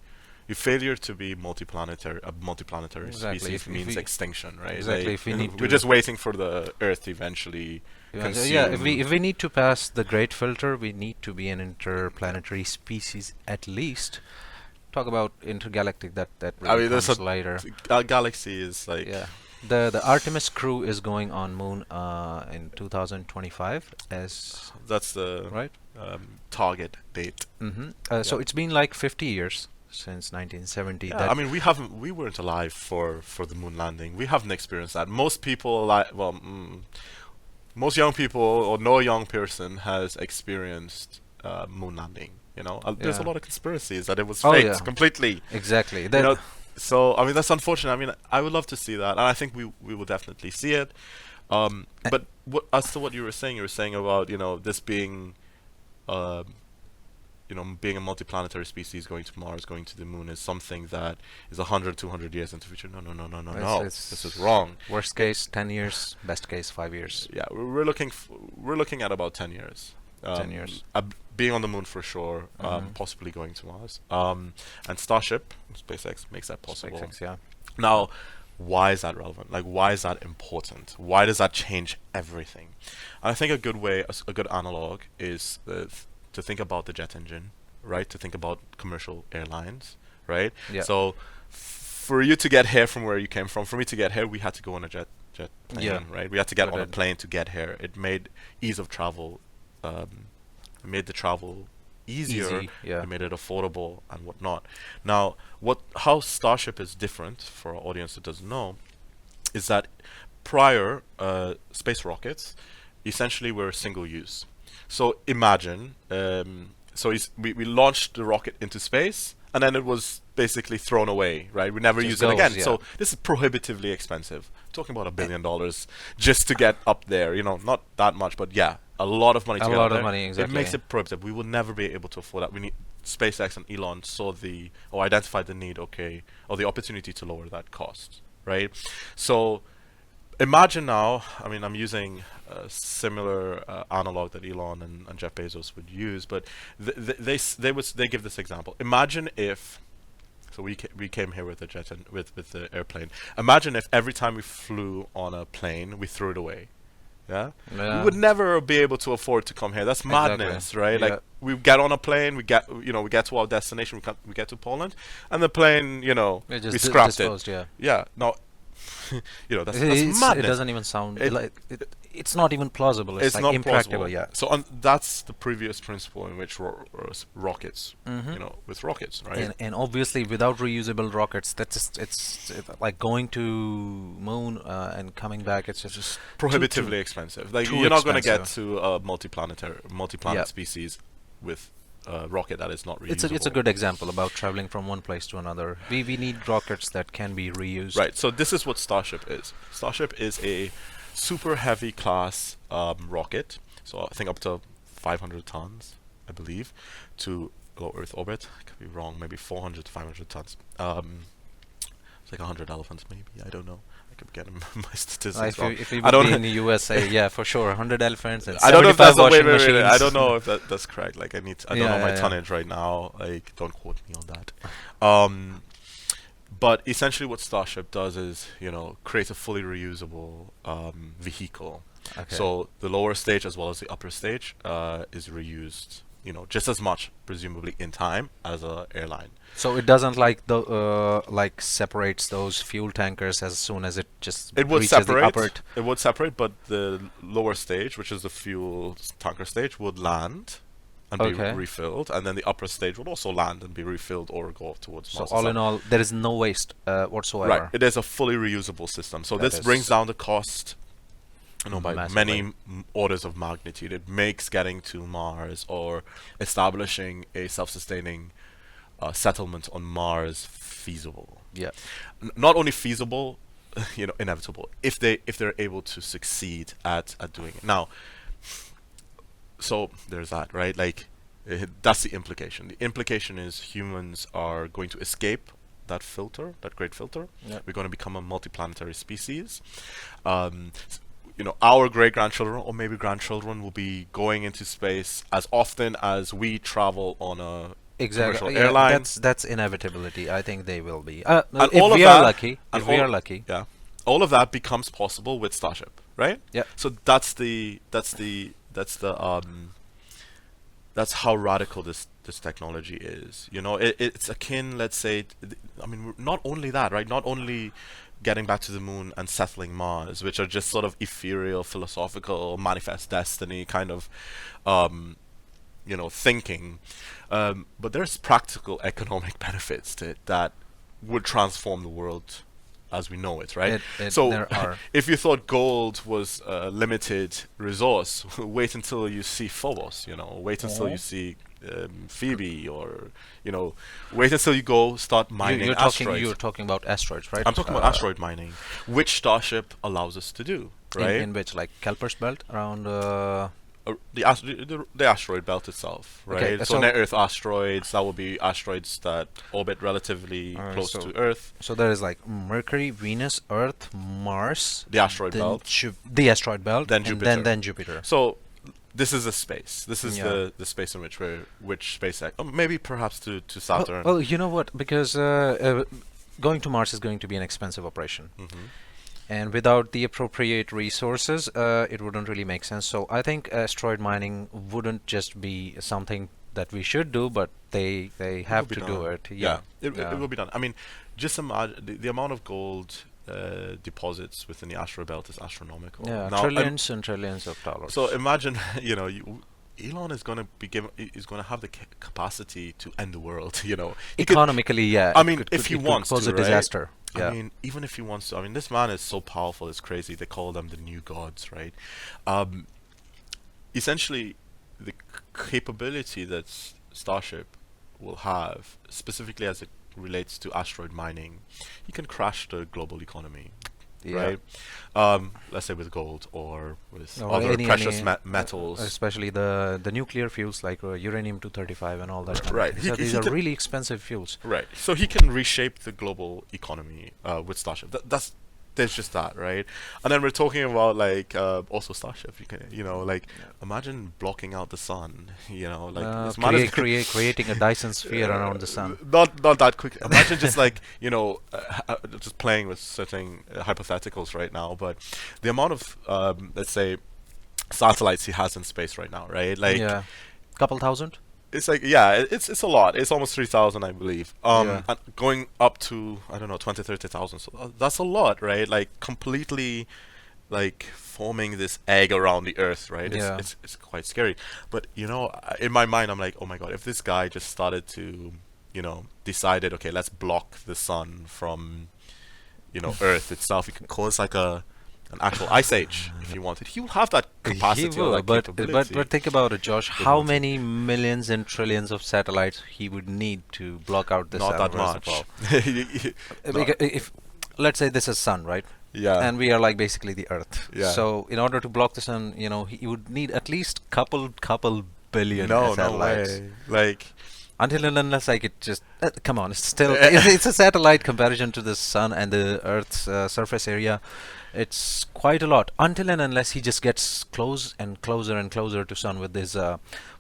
Your failure to be a multiplanetary Exactly. species If means we- extinction, right? Exactly, Like, if we need we're to- just waiting for the Earth to eventually consume. Yeah, if we need to pass the great filter, we need to be an interplanetary species at least. Talk about intergalactic, that I really mean, there's comes later. Our galaxy is like Yeah. The Artemis crew is going on moon in 2025 as that's the right. target date. So it's been like 50 years since 1970. Yeah, that I mean, we weren't alive for the moon landing. We haven't experienced that. Most people, most young people or no young person has experienced moon landing. There's a Yeah. lot of conspiracies that it was Oh, faked yeah. completely. exactly. So I mean, that's unfortunate. I mean, I would love to see that, and I think we will definitely see it. But as to what you were saying about this being being a multiplanetary species going to Mars, going to the moon is something that is 100, 200 years into the future. No. It's- This is wrong. Worst case 10 years, best case 5 years. Yeah, we're looking at about 10 years. 10 years. Being on the moon for sure, possibly going to Mars. And Starship, SpaceX makes that possible. SpaceX, yeah. Now, why is that relevant? Like, why is that important? Why does that change everything? And I think a good analog is to think about the jet engine, right? To think about commercial airlines, right? Yeah. So, for you to get here from where you came from, for me to get here, we had to go on a jet plane, Yeah. right? We had to get We on a did. plane to get here. It made ease of travel, made the travel easier. Easy, yeah. It made it affordable and whatnot. Now, how Starship is different for our audience that doesn't know is that prior space rockets essentially were single use. So imagine, we launched the rocket into space and then it was basically thrown away, right? We never Just used it goes, again. yeah. So this is prohibitively expensive. Talking about $1 billion just to get up there. Not that much, but yeah, a lot of money to A get lot up of there. money, exactly. It makes it prohibitive. We will never be able to afford that. We need SpaceX and Elon identified the need, or the opportunity to lower that cost, right? So imagine now, I mean, I'm using a similar analog that Elon and Jeff Bezos would use, but they give this example. Imagine if, so we came here with the jet and with the airplane. Imagine if every time we flew on a plane, we threw it away. Yeah? Yeah. We would never be able to afford to come here. That's madness, Exactly. right? Yeah. Like, we get on a plane, we get to our destination, we get to Poland, and the plane, It we just scrapped it. disposed, yeah. Yeah. Now, That's It madness. doesn't even sound It, like it's not even plausible. It's it's like not impractical. plausible. Yeah. So that's the previous principle in which rockets, Hmm. with rockets, right? And obviously, without reusable rockets, that's just like going to moon and coming back. It's just Prohibitively expensive. Like too you're not going to get expensive. to a multi-planet Yeah. species with a rocket that is not It's a reusable. good example about traveling from one place to another. We need rockets that can be reused. Right. So this is what Starship is. Starship is a super heavy class rocket. So I think up to 500 tons, I believe, to low Earth orbit. I could be wrong. Maybe 400 to 500 tons. It's like 100 elephants, maybe. I don't know. I could get my statistics wrong. If we I would be don't. in the USA, yeah, for sure, 100 elephants and I don't know if 75 that's washing wait. machines. I don't know if that's correct. Like I don't know my Yeah. tonnage right now. Like don't quote me on that. Um, but essentially, what Starship does is, create a fully reusable vehicle. Okay. So the lower stage as well as the upper stage is reused, just as much, presumably, in time as a airline. So it doesn't like separates those fuel tankers as soon as it just It would reaches the separate. upper. It would separate, but the lower stage, which is the fuel tanker stage, would land and be Okay. refilled, and then the upper stage would also land and be refilled or go off towards So Mars. all in all, there is no waste whatsoever. Right, it is a fully reusable system. So That this brings is down the cost, by massively. many orders of magnitude. It makes getting to Mars or establishing a self-sustaining settlement on Mars feasible. Yeah. Not only feasible, inevitable. If they're able to succeed at doing it. Now, so there's that, right? Like that's the implication. The implication is humans are going to escape that filter, that great filter. Yeah. We're going to become a multiplanetary species. Our great grandchildren or maybe grandchildren will be going into space as often as we travel on a commercial Exactly. Yeah, airline. that's inevitability. I think they will be. And If all of we are that, lucky, and if we all- are lucky. yeah, all of that becomes possible with Starship, right? Yeah. So that's how radical this technology is. It's akin, let's say, I mean, not only that, right? Not only getting back to the moon and settling Mars, which are just sort of ethereal, philosophical, manifest destiny kind of, thinking. But there's practical economic benefits to it that would transform the world as we know it, right? So there are. if you thought gold was a limited resource, wait until you see Phobos, wait until you see Phoebe, or wait until you go start mining asteroids. You're talking about asteroids, right? I'm talking about asteroid mining, which Starship allows us to do, right? In which, like Kuiper's belt around. The asteroid belt itself, right? Okay, so so- near Earth asteroids, that will be asteroids that orbit relatively close so- to Earth. So there is like Mercury, Venus, Earth, Mars, The asteroid then belt. the asteroid belt, Then and Jupiter. then Jupiter. So this is a space. This is Yeah. the space in which SpaceX, maybe perhaps to Saturn. Well, you know what? Because going to Mars is going to be an expensive operation. Mhm. And without the appropriate resources, it wouldn't really make sense. So I think asteroid mining wouldn't just be something that we should do, but they have be to do done. it. Yeah, Yeah. it will be done. I mean, just imagine the amount of gold deposits within the asteroid belt is astronomical. Yeah, Now, trillions and trillions of dollars. so imagine, Elon is going to is going to have the capacity to end the world. He could- Economically, yeah. I it mean, could- if could- he it could wants cause to, a right? disaster. Yeah. I mean, even if he wants to, I mean, this man is so powerful, it's crazy. They call them the new gods, right? Essentially, the capability that Starship will have, specifically as it relates to asteroid mining, he can crash the global economy, Yeah. right? Let's say with gold or with Or other any- precious any, metals. especially the nuclear fuels like uranium-235 and all that. Kind of Right. thing. He- So these he are can- really expensive fuels. Right. So he can reshape the global economy with Starship. There's just that, right? And then we're talking about like also Starship. You can, imagine blocking out the sun. This man is Creating a Dyson sphere around the sun. Not that quick. Imagine just like just playing with certain hypotheticals right now. But the amount of let's say satellites he has in space right now, right? Like Yeah, couple thousand. It's like, yeah, it's a lot. It's almost 3,000, I believe. Yeah. And going up to, I don't know, 20, 30,000. So that's a lot, right? Like completely like forming this egg around the earth, right? It's Yeah. it's it's quite scary. But in my mind, I'm like, oh my God, if this guy just started to, decided, okay, let's block the sun from, Earth itself, he could cause like an actual ice age if he wanted. He would have that He capacity or will, that capability. but think about it, Josh. How Ability. many millions and trillions of satellites he would need to block out the Not sun, that first of much. all? Not, If let's say this is sun, right? yeah, And we are like basically the Earth. yeah. So in order to block the sun, he would need at least couple billion No, no satellites. way. Like, Until and unless like it just come on, it's still it's a satellite comparison to the sun and the Earth's surface area. It's quite a lot. Until and unless he just gets close and closer and closer to sun with his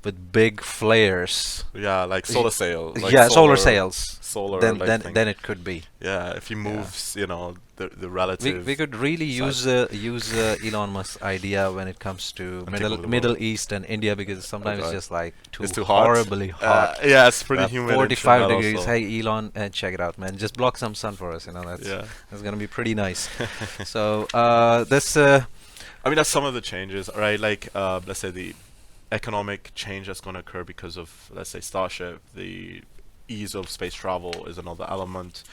with big flares. yeah, like solar sail, like Yeah, solar sails. solar Then like then thing. then it could be. Yeah, if he Yeah. moves, the We relative could really size. use Elon Musk's idea when it comes to And take over the Middle world. East and India, because sometimes it's God. just like It's too hot. horribly hot. Yeah, it's pretty humid. in 45 Trinidad degrees. also. Hey Elon, check it out, man. Just block some sun for us. Yeah. That's gonna be pretty nice. So this I mean, that's some of the changes, right? Like, let's say the economic change that's going to occur because of, let's say, Starship. The ease of space travel is another element.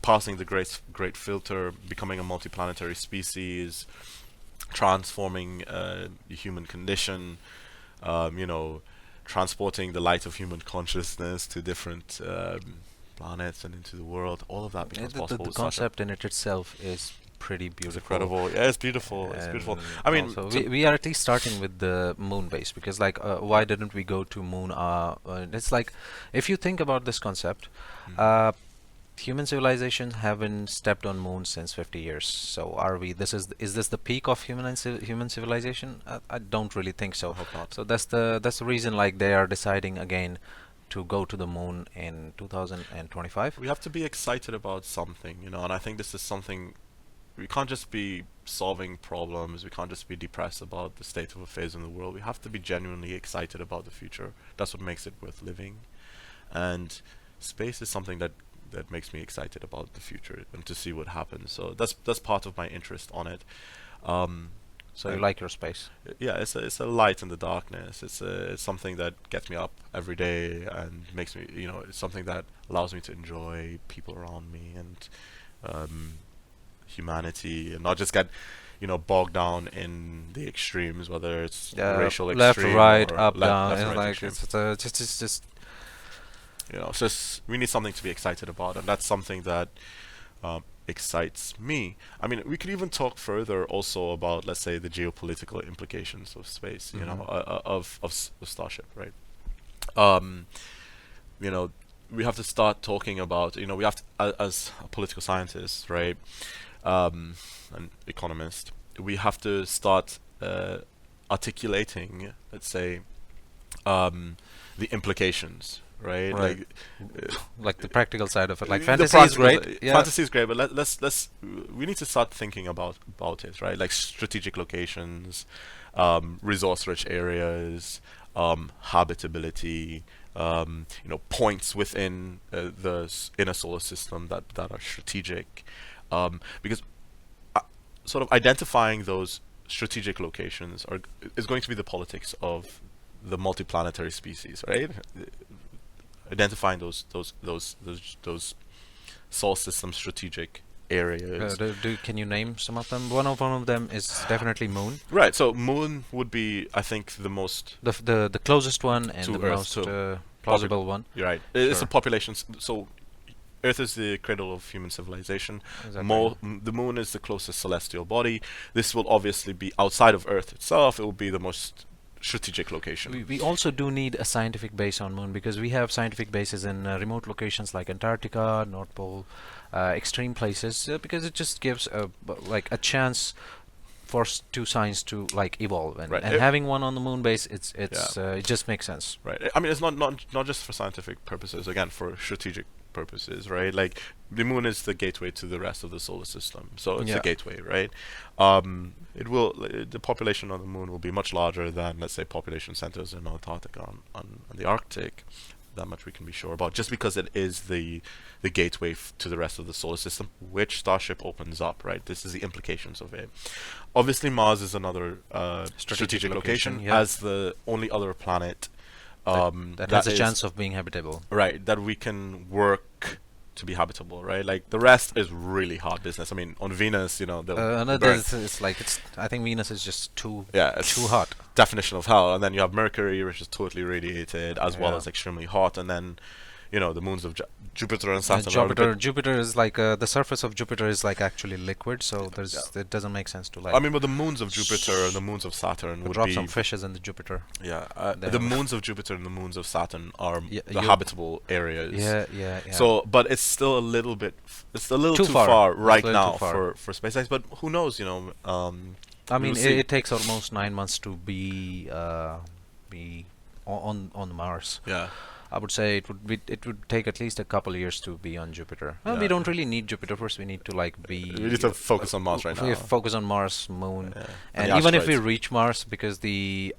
Passing the great filter, becoming a multiplanetary species, transforming the human condition, transporting the light of human consciousness to different planets and into the world. All of that becomes possible the with Starship. concept in it itself is pretty It's beautiful. incredible. Yeah, it's beautiful. It's beautiful. And I mean, also to- we are at least starting with the moon base, because like why didn't we go to moon? It's like, if you think about this concept, Mhm. human civilization haven't stepped on moon since 50 years. So are we? Is this the peak of human civilization? I don't really think I so. hope not. So that's the reason like they are deciding again to go to the moon in 2025. We have to be excited about something, and I think this is something. We can't just be solving problems. We can't just be depressed about the state of affairs in the world. We have to be genuinely excited about the future. That's what makes it worth living. And space is something that makes me excited about the future and to see what happens. So that's part of my interest on it. So you And like your space? yeah, it's a light in the darkness. It's something that gets me up every day and makes me, it's something that allows me to enjoy people around me and humanity, and not just get, bogged down in the extremes, whether it's racial Left, extreme right, or up, down. left and It's right like extreme. just It's just we need something to be excited about, and that's something that excites me. I mean, we could even talk further also about, let's say, the geopolitical implications of space, of Starship, right? Um, we have to start talking about, we have to, as a political scientist, right, an economist, we have to start articulating, let's say, the implications, right? Right. Like the practical side of it. Like The fantasy is practical great. side- Yeah. Fantasy is great, but let's we need to start thinking about it, right? Like strategic locations, resource-rich areas, habitability, points within the inner solar system that are strategic, because sort of identifying those strategic locations is going to be the politics of the multiplanetary species, right? Identifying those solar system strategic areas. Can you name some of them? One of them is definitely moon. Right. So moon would be, I think, the most. The closest one and To the Earth, most too. plausible one. You're right. It's a Sure. population. So Earth is the cradle of human civilization. Exactly. The moon is the closest celestial body. This will obviously be outside of Earth itself. It will be the most strategic location. We also do need a scientific base on moon, because we have scientific bases in remote locations like Antarctica, North Pole, extreme places, because it just gives like a chance for to science to like evolve, and, Right. and having one on the moon base, it just makes sense. Right. I mean, it's not just for scientific purposes. Again, for strategic purposes, right? Like the moon is the gateway to the rest of the solar system, so it's a Yeah. gateway, right? The population on the moon will be much larger than, let's say, population centers in Antarctica on the Arctic. That much we can be sure about, just because it is the gateway to the rest of the solar system, which Starship opens up, right? This is the implications of it. Obviously, Mars is another strategic location, yeah. as the only other planet That has a chance of being habitable. right, that we can work to be habitable, right? Like the rest is really hard business. I mean, on Venus, they'll No, burn. it's like it's. I think Venus is just too Yeah, it's too hot. definition of hell. And then you have Mercury, which is totally radiated, as well Yeah. as extremely hot. And then, the moons of Jupiter and And Saturn are a Jupiter, bit. Jupiter is like the surface of Jupiter is like actually liquid, so it doesn't make sense to like I mean, but the moons of Jupiter and the moons of Saturn would drop be. some fishes in the Jupiter. Yeah, They the have- moons of Jupiter and the moons of Saturn are Yeah, the habitable areas. Yeah. So, but it's still a little bit, it's a little Too too far. far It's a right little now too far. for SpaceX. But who knows? I mean, we'll see. it takes almost 9 months to be on Mars. Yeah. I would say it would take at least a couple of years to be on Jupiter. Well, we Yeah. don't really need Jupiter first. We need to like be. We need to focus on Mars right We now. focus on Mars, Moon, Yeah. and the even if we asteroids. reach Mars, because the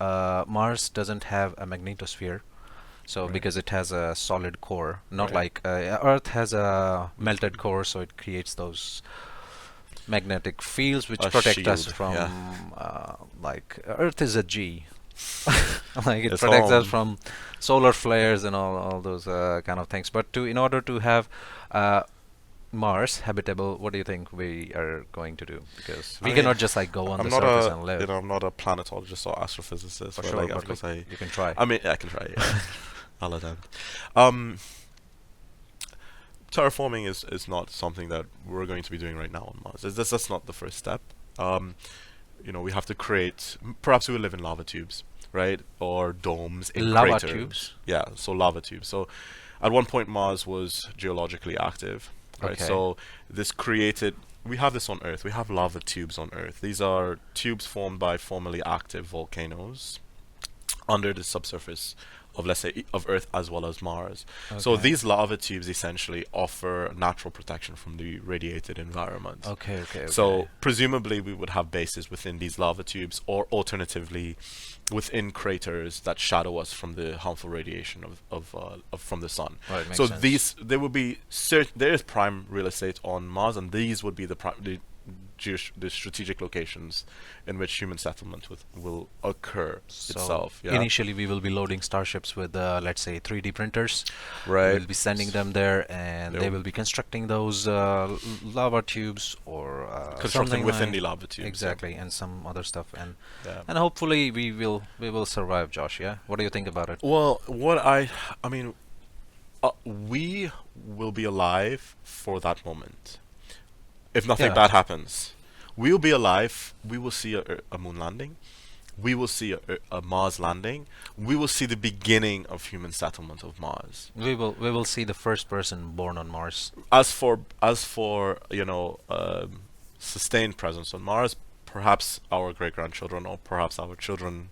Mars doesn't have a magnetosphere, so Right. because it has a solid core, not Right. like Earth has a melted core, so it creates those magnetic fields which A protect us shield, from yeah. like Earth is a G. Like it It's protects us home. from solar flares and all those kind of things. But in order to have Mars habitable, what do you think we are going to do? Because we I cannot mean, just like go on I'm the not surface a, and live. I'm not a planetologist or astrophysicist. For but sure, like, but of course like, you can try. I mean, I can try. Yeah. I'll attempt. Terraforming is not something that we're going to be doing right now on Mars. That's not the first step. We have to create. Perhaps we will live in lava tubes, right, or domes in Lava craters. tubes? Yeah, so lava tubes. So, at one point, Mars was geologically active, right? Okay. So this created. We have this on Earth. We have lava tubes on Earth. These are tubes formed by formerly active volcanoes under the subsurface of, let's say, of Earth as well as Mars. So Okay. these lava tubes essentially offer natural protection from the radiated environment. Okay. So presumably we would have bases within these lava tubes, or alternatively within craters that shadow us from the harmful radiation of from the sun. Right, makes So sense. there will be there is prime real estate on Mars, and these would be the strategic locations in which human settlement will occur So itself. Yeah. initially we will be loading starships with let's say 3D printers. Right. We'll be sending them there, and they They'll- will be constructing those lava tubes or Constructing something within like the lava tubes. exactly, and some other stuff, and Yeah. hopefully we will survive, Josh. Yeah, what do you think about it? Well, I mean, we will be alive for that moment. If nothing Yeah. bad happens, we'll be alive. We will see a moon landing. We will see a Mars landing. We will see the beginning of human settlement of Mars. We will see the first person born on Mars. As for sustained presence on Mars, perhaps our great grandchildren or perhaps our children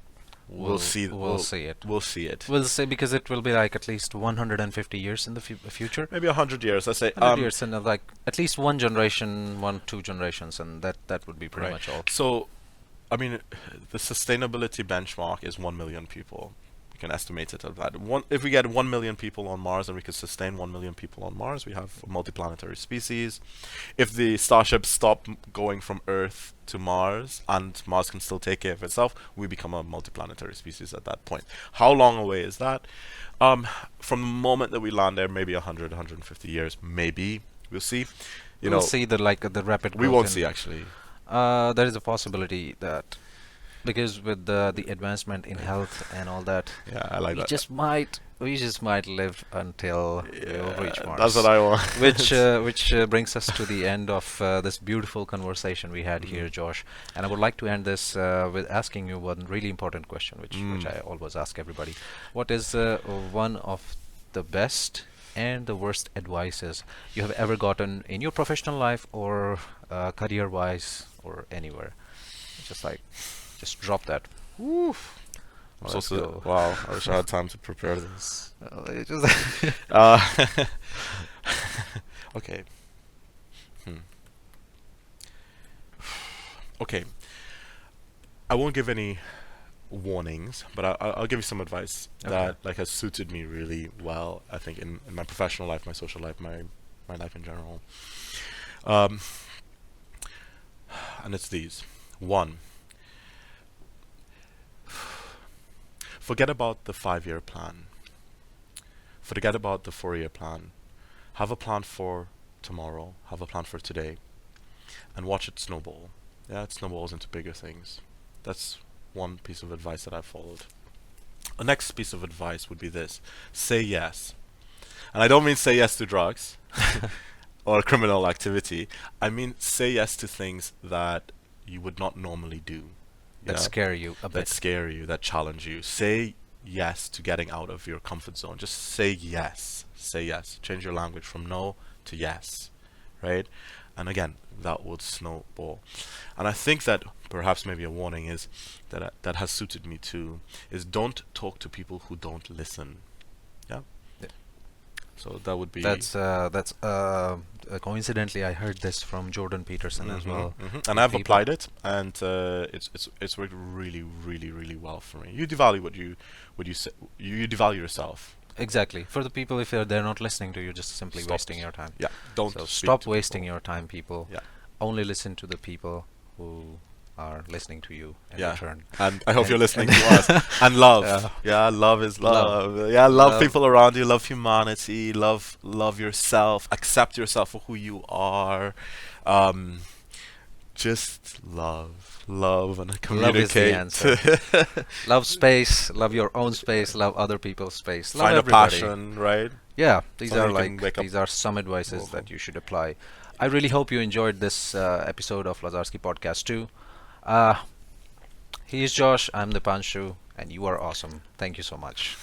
will see. We'll see it. We'll see it. We'll see, because it will be like at least 150 years in the future. Maybe 100 years. Let's say. 100 years, and like at least one generation, 2 generations, and that would be pretty Right. much all. So, I mean, the sustainability benchmark is 1 million people. We can estimate it at that. If we get 1 million people on Mars and we can sustain 1 million people on Mars, we have a multiplanetary species. If the starships stop going from Earth to Mars and Mars can still take care of itself, we become a multiplanetary species at that point. How long away is that? From the moment that we land there, maybe 100, 150 years, maybe. We'll see. We'll see the rapid we growth won't in- see actually. There is a possibility that because with the advancement in health and all that, Yeah, I like we that. just might live until we'll reach Mars. That's what I want. which brings us to the end of this beautiful conversation we had here, Josh. And I would like to end this with asking you one really important question, which I always ask everybody. What is one of the best and the worst advices you have ever gotten in your professional life or career-wise or anywhere? Just drop that. Woof. I'm Let's supposed to. go. Wow, I wish I had time to prepare this. It just Uh, Okay. Hmm. Okay. I won't give any warnings, but I'll give you some advice Okay. that like has suited me really well. I think in my professional life, my social life, my life in general. Um, and it's these. One, forget about the 5-year plan. Forget about the 4-year plan. Have a plan for tomorrow. Have a plan for today, and watch it snowball. Yeah, it snowballs into bigger things. That's one piece of advice that I've followed. The next piece of advice would be this: say yes. And I don't mean say yes to drugs or criminal activity. I mean say yes to things that you would not normally do. That Yeah, scare you a that bit. scare you, that challenge you. Say yes to getting out of your comfort zone. Just say yes. Say yes. Change your language from no to yes, right? And again, that would snowball. And I think that perhaps maybe a warning is that has suited me too is don't talk to people who don't listen. Yeah. Yeah. So that would be. Coincidentally, I heard this from Jordan Peterson as well. And With I've people. applied it, and it's worked really, really, really well for me. You devalue what you say. You devalue yourself. Exactly. For the people, if they're not listening to you, just simply Stop. wasting your time. Yeah, don't So speak stop to wasting people. your time, people. Yeah, Only listen to the people who are listening to you in yeah. return. And I hope And- you're listening and to us. And love. Yeah. Yeah, love is Love. love. Yeah, love Love. people around you. Love humanity. Love yourself. Accept yourself for who you are. Um, just love, and Love is the communicate. answer. Love space. Love your own space. Love other people's space. Love Find a everybody. passion, right? Yeah, these Something are you can like wake up these are some advices more that for. you should apply. I really hope you enjoyed this episode of Lazarski Podcast too. Uh, he is Josh. I'm Deepanshu, and you are awesome. Thank you so much.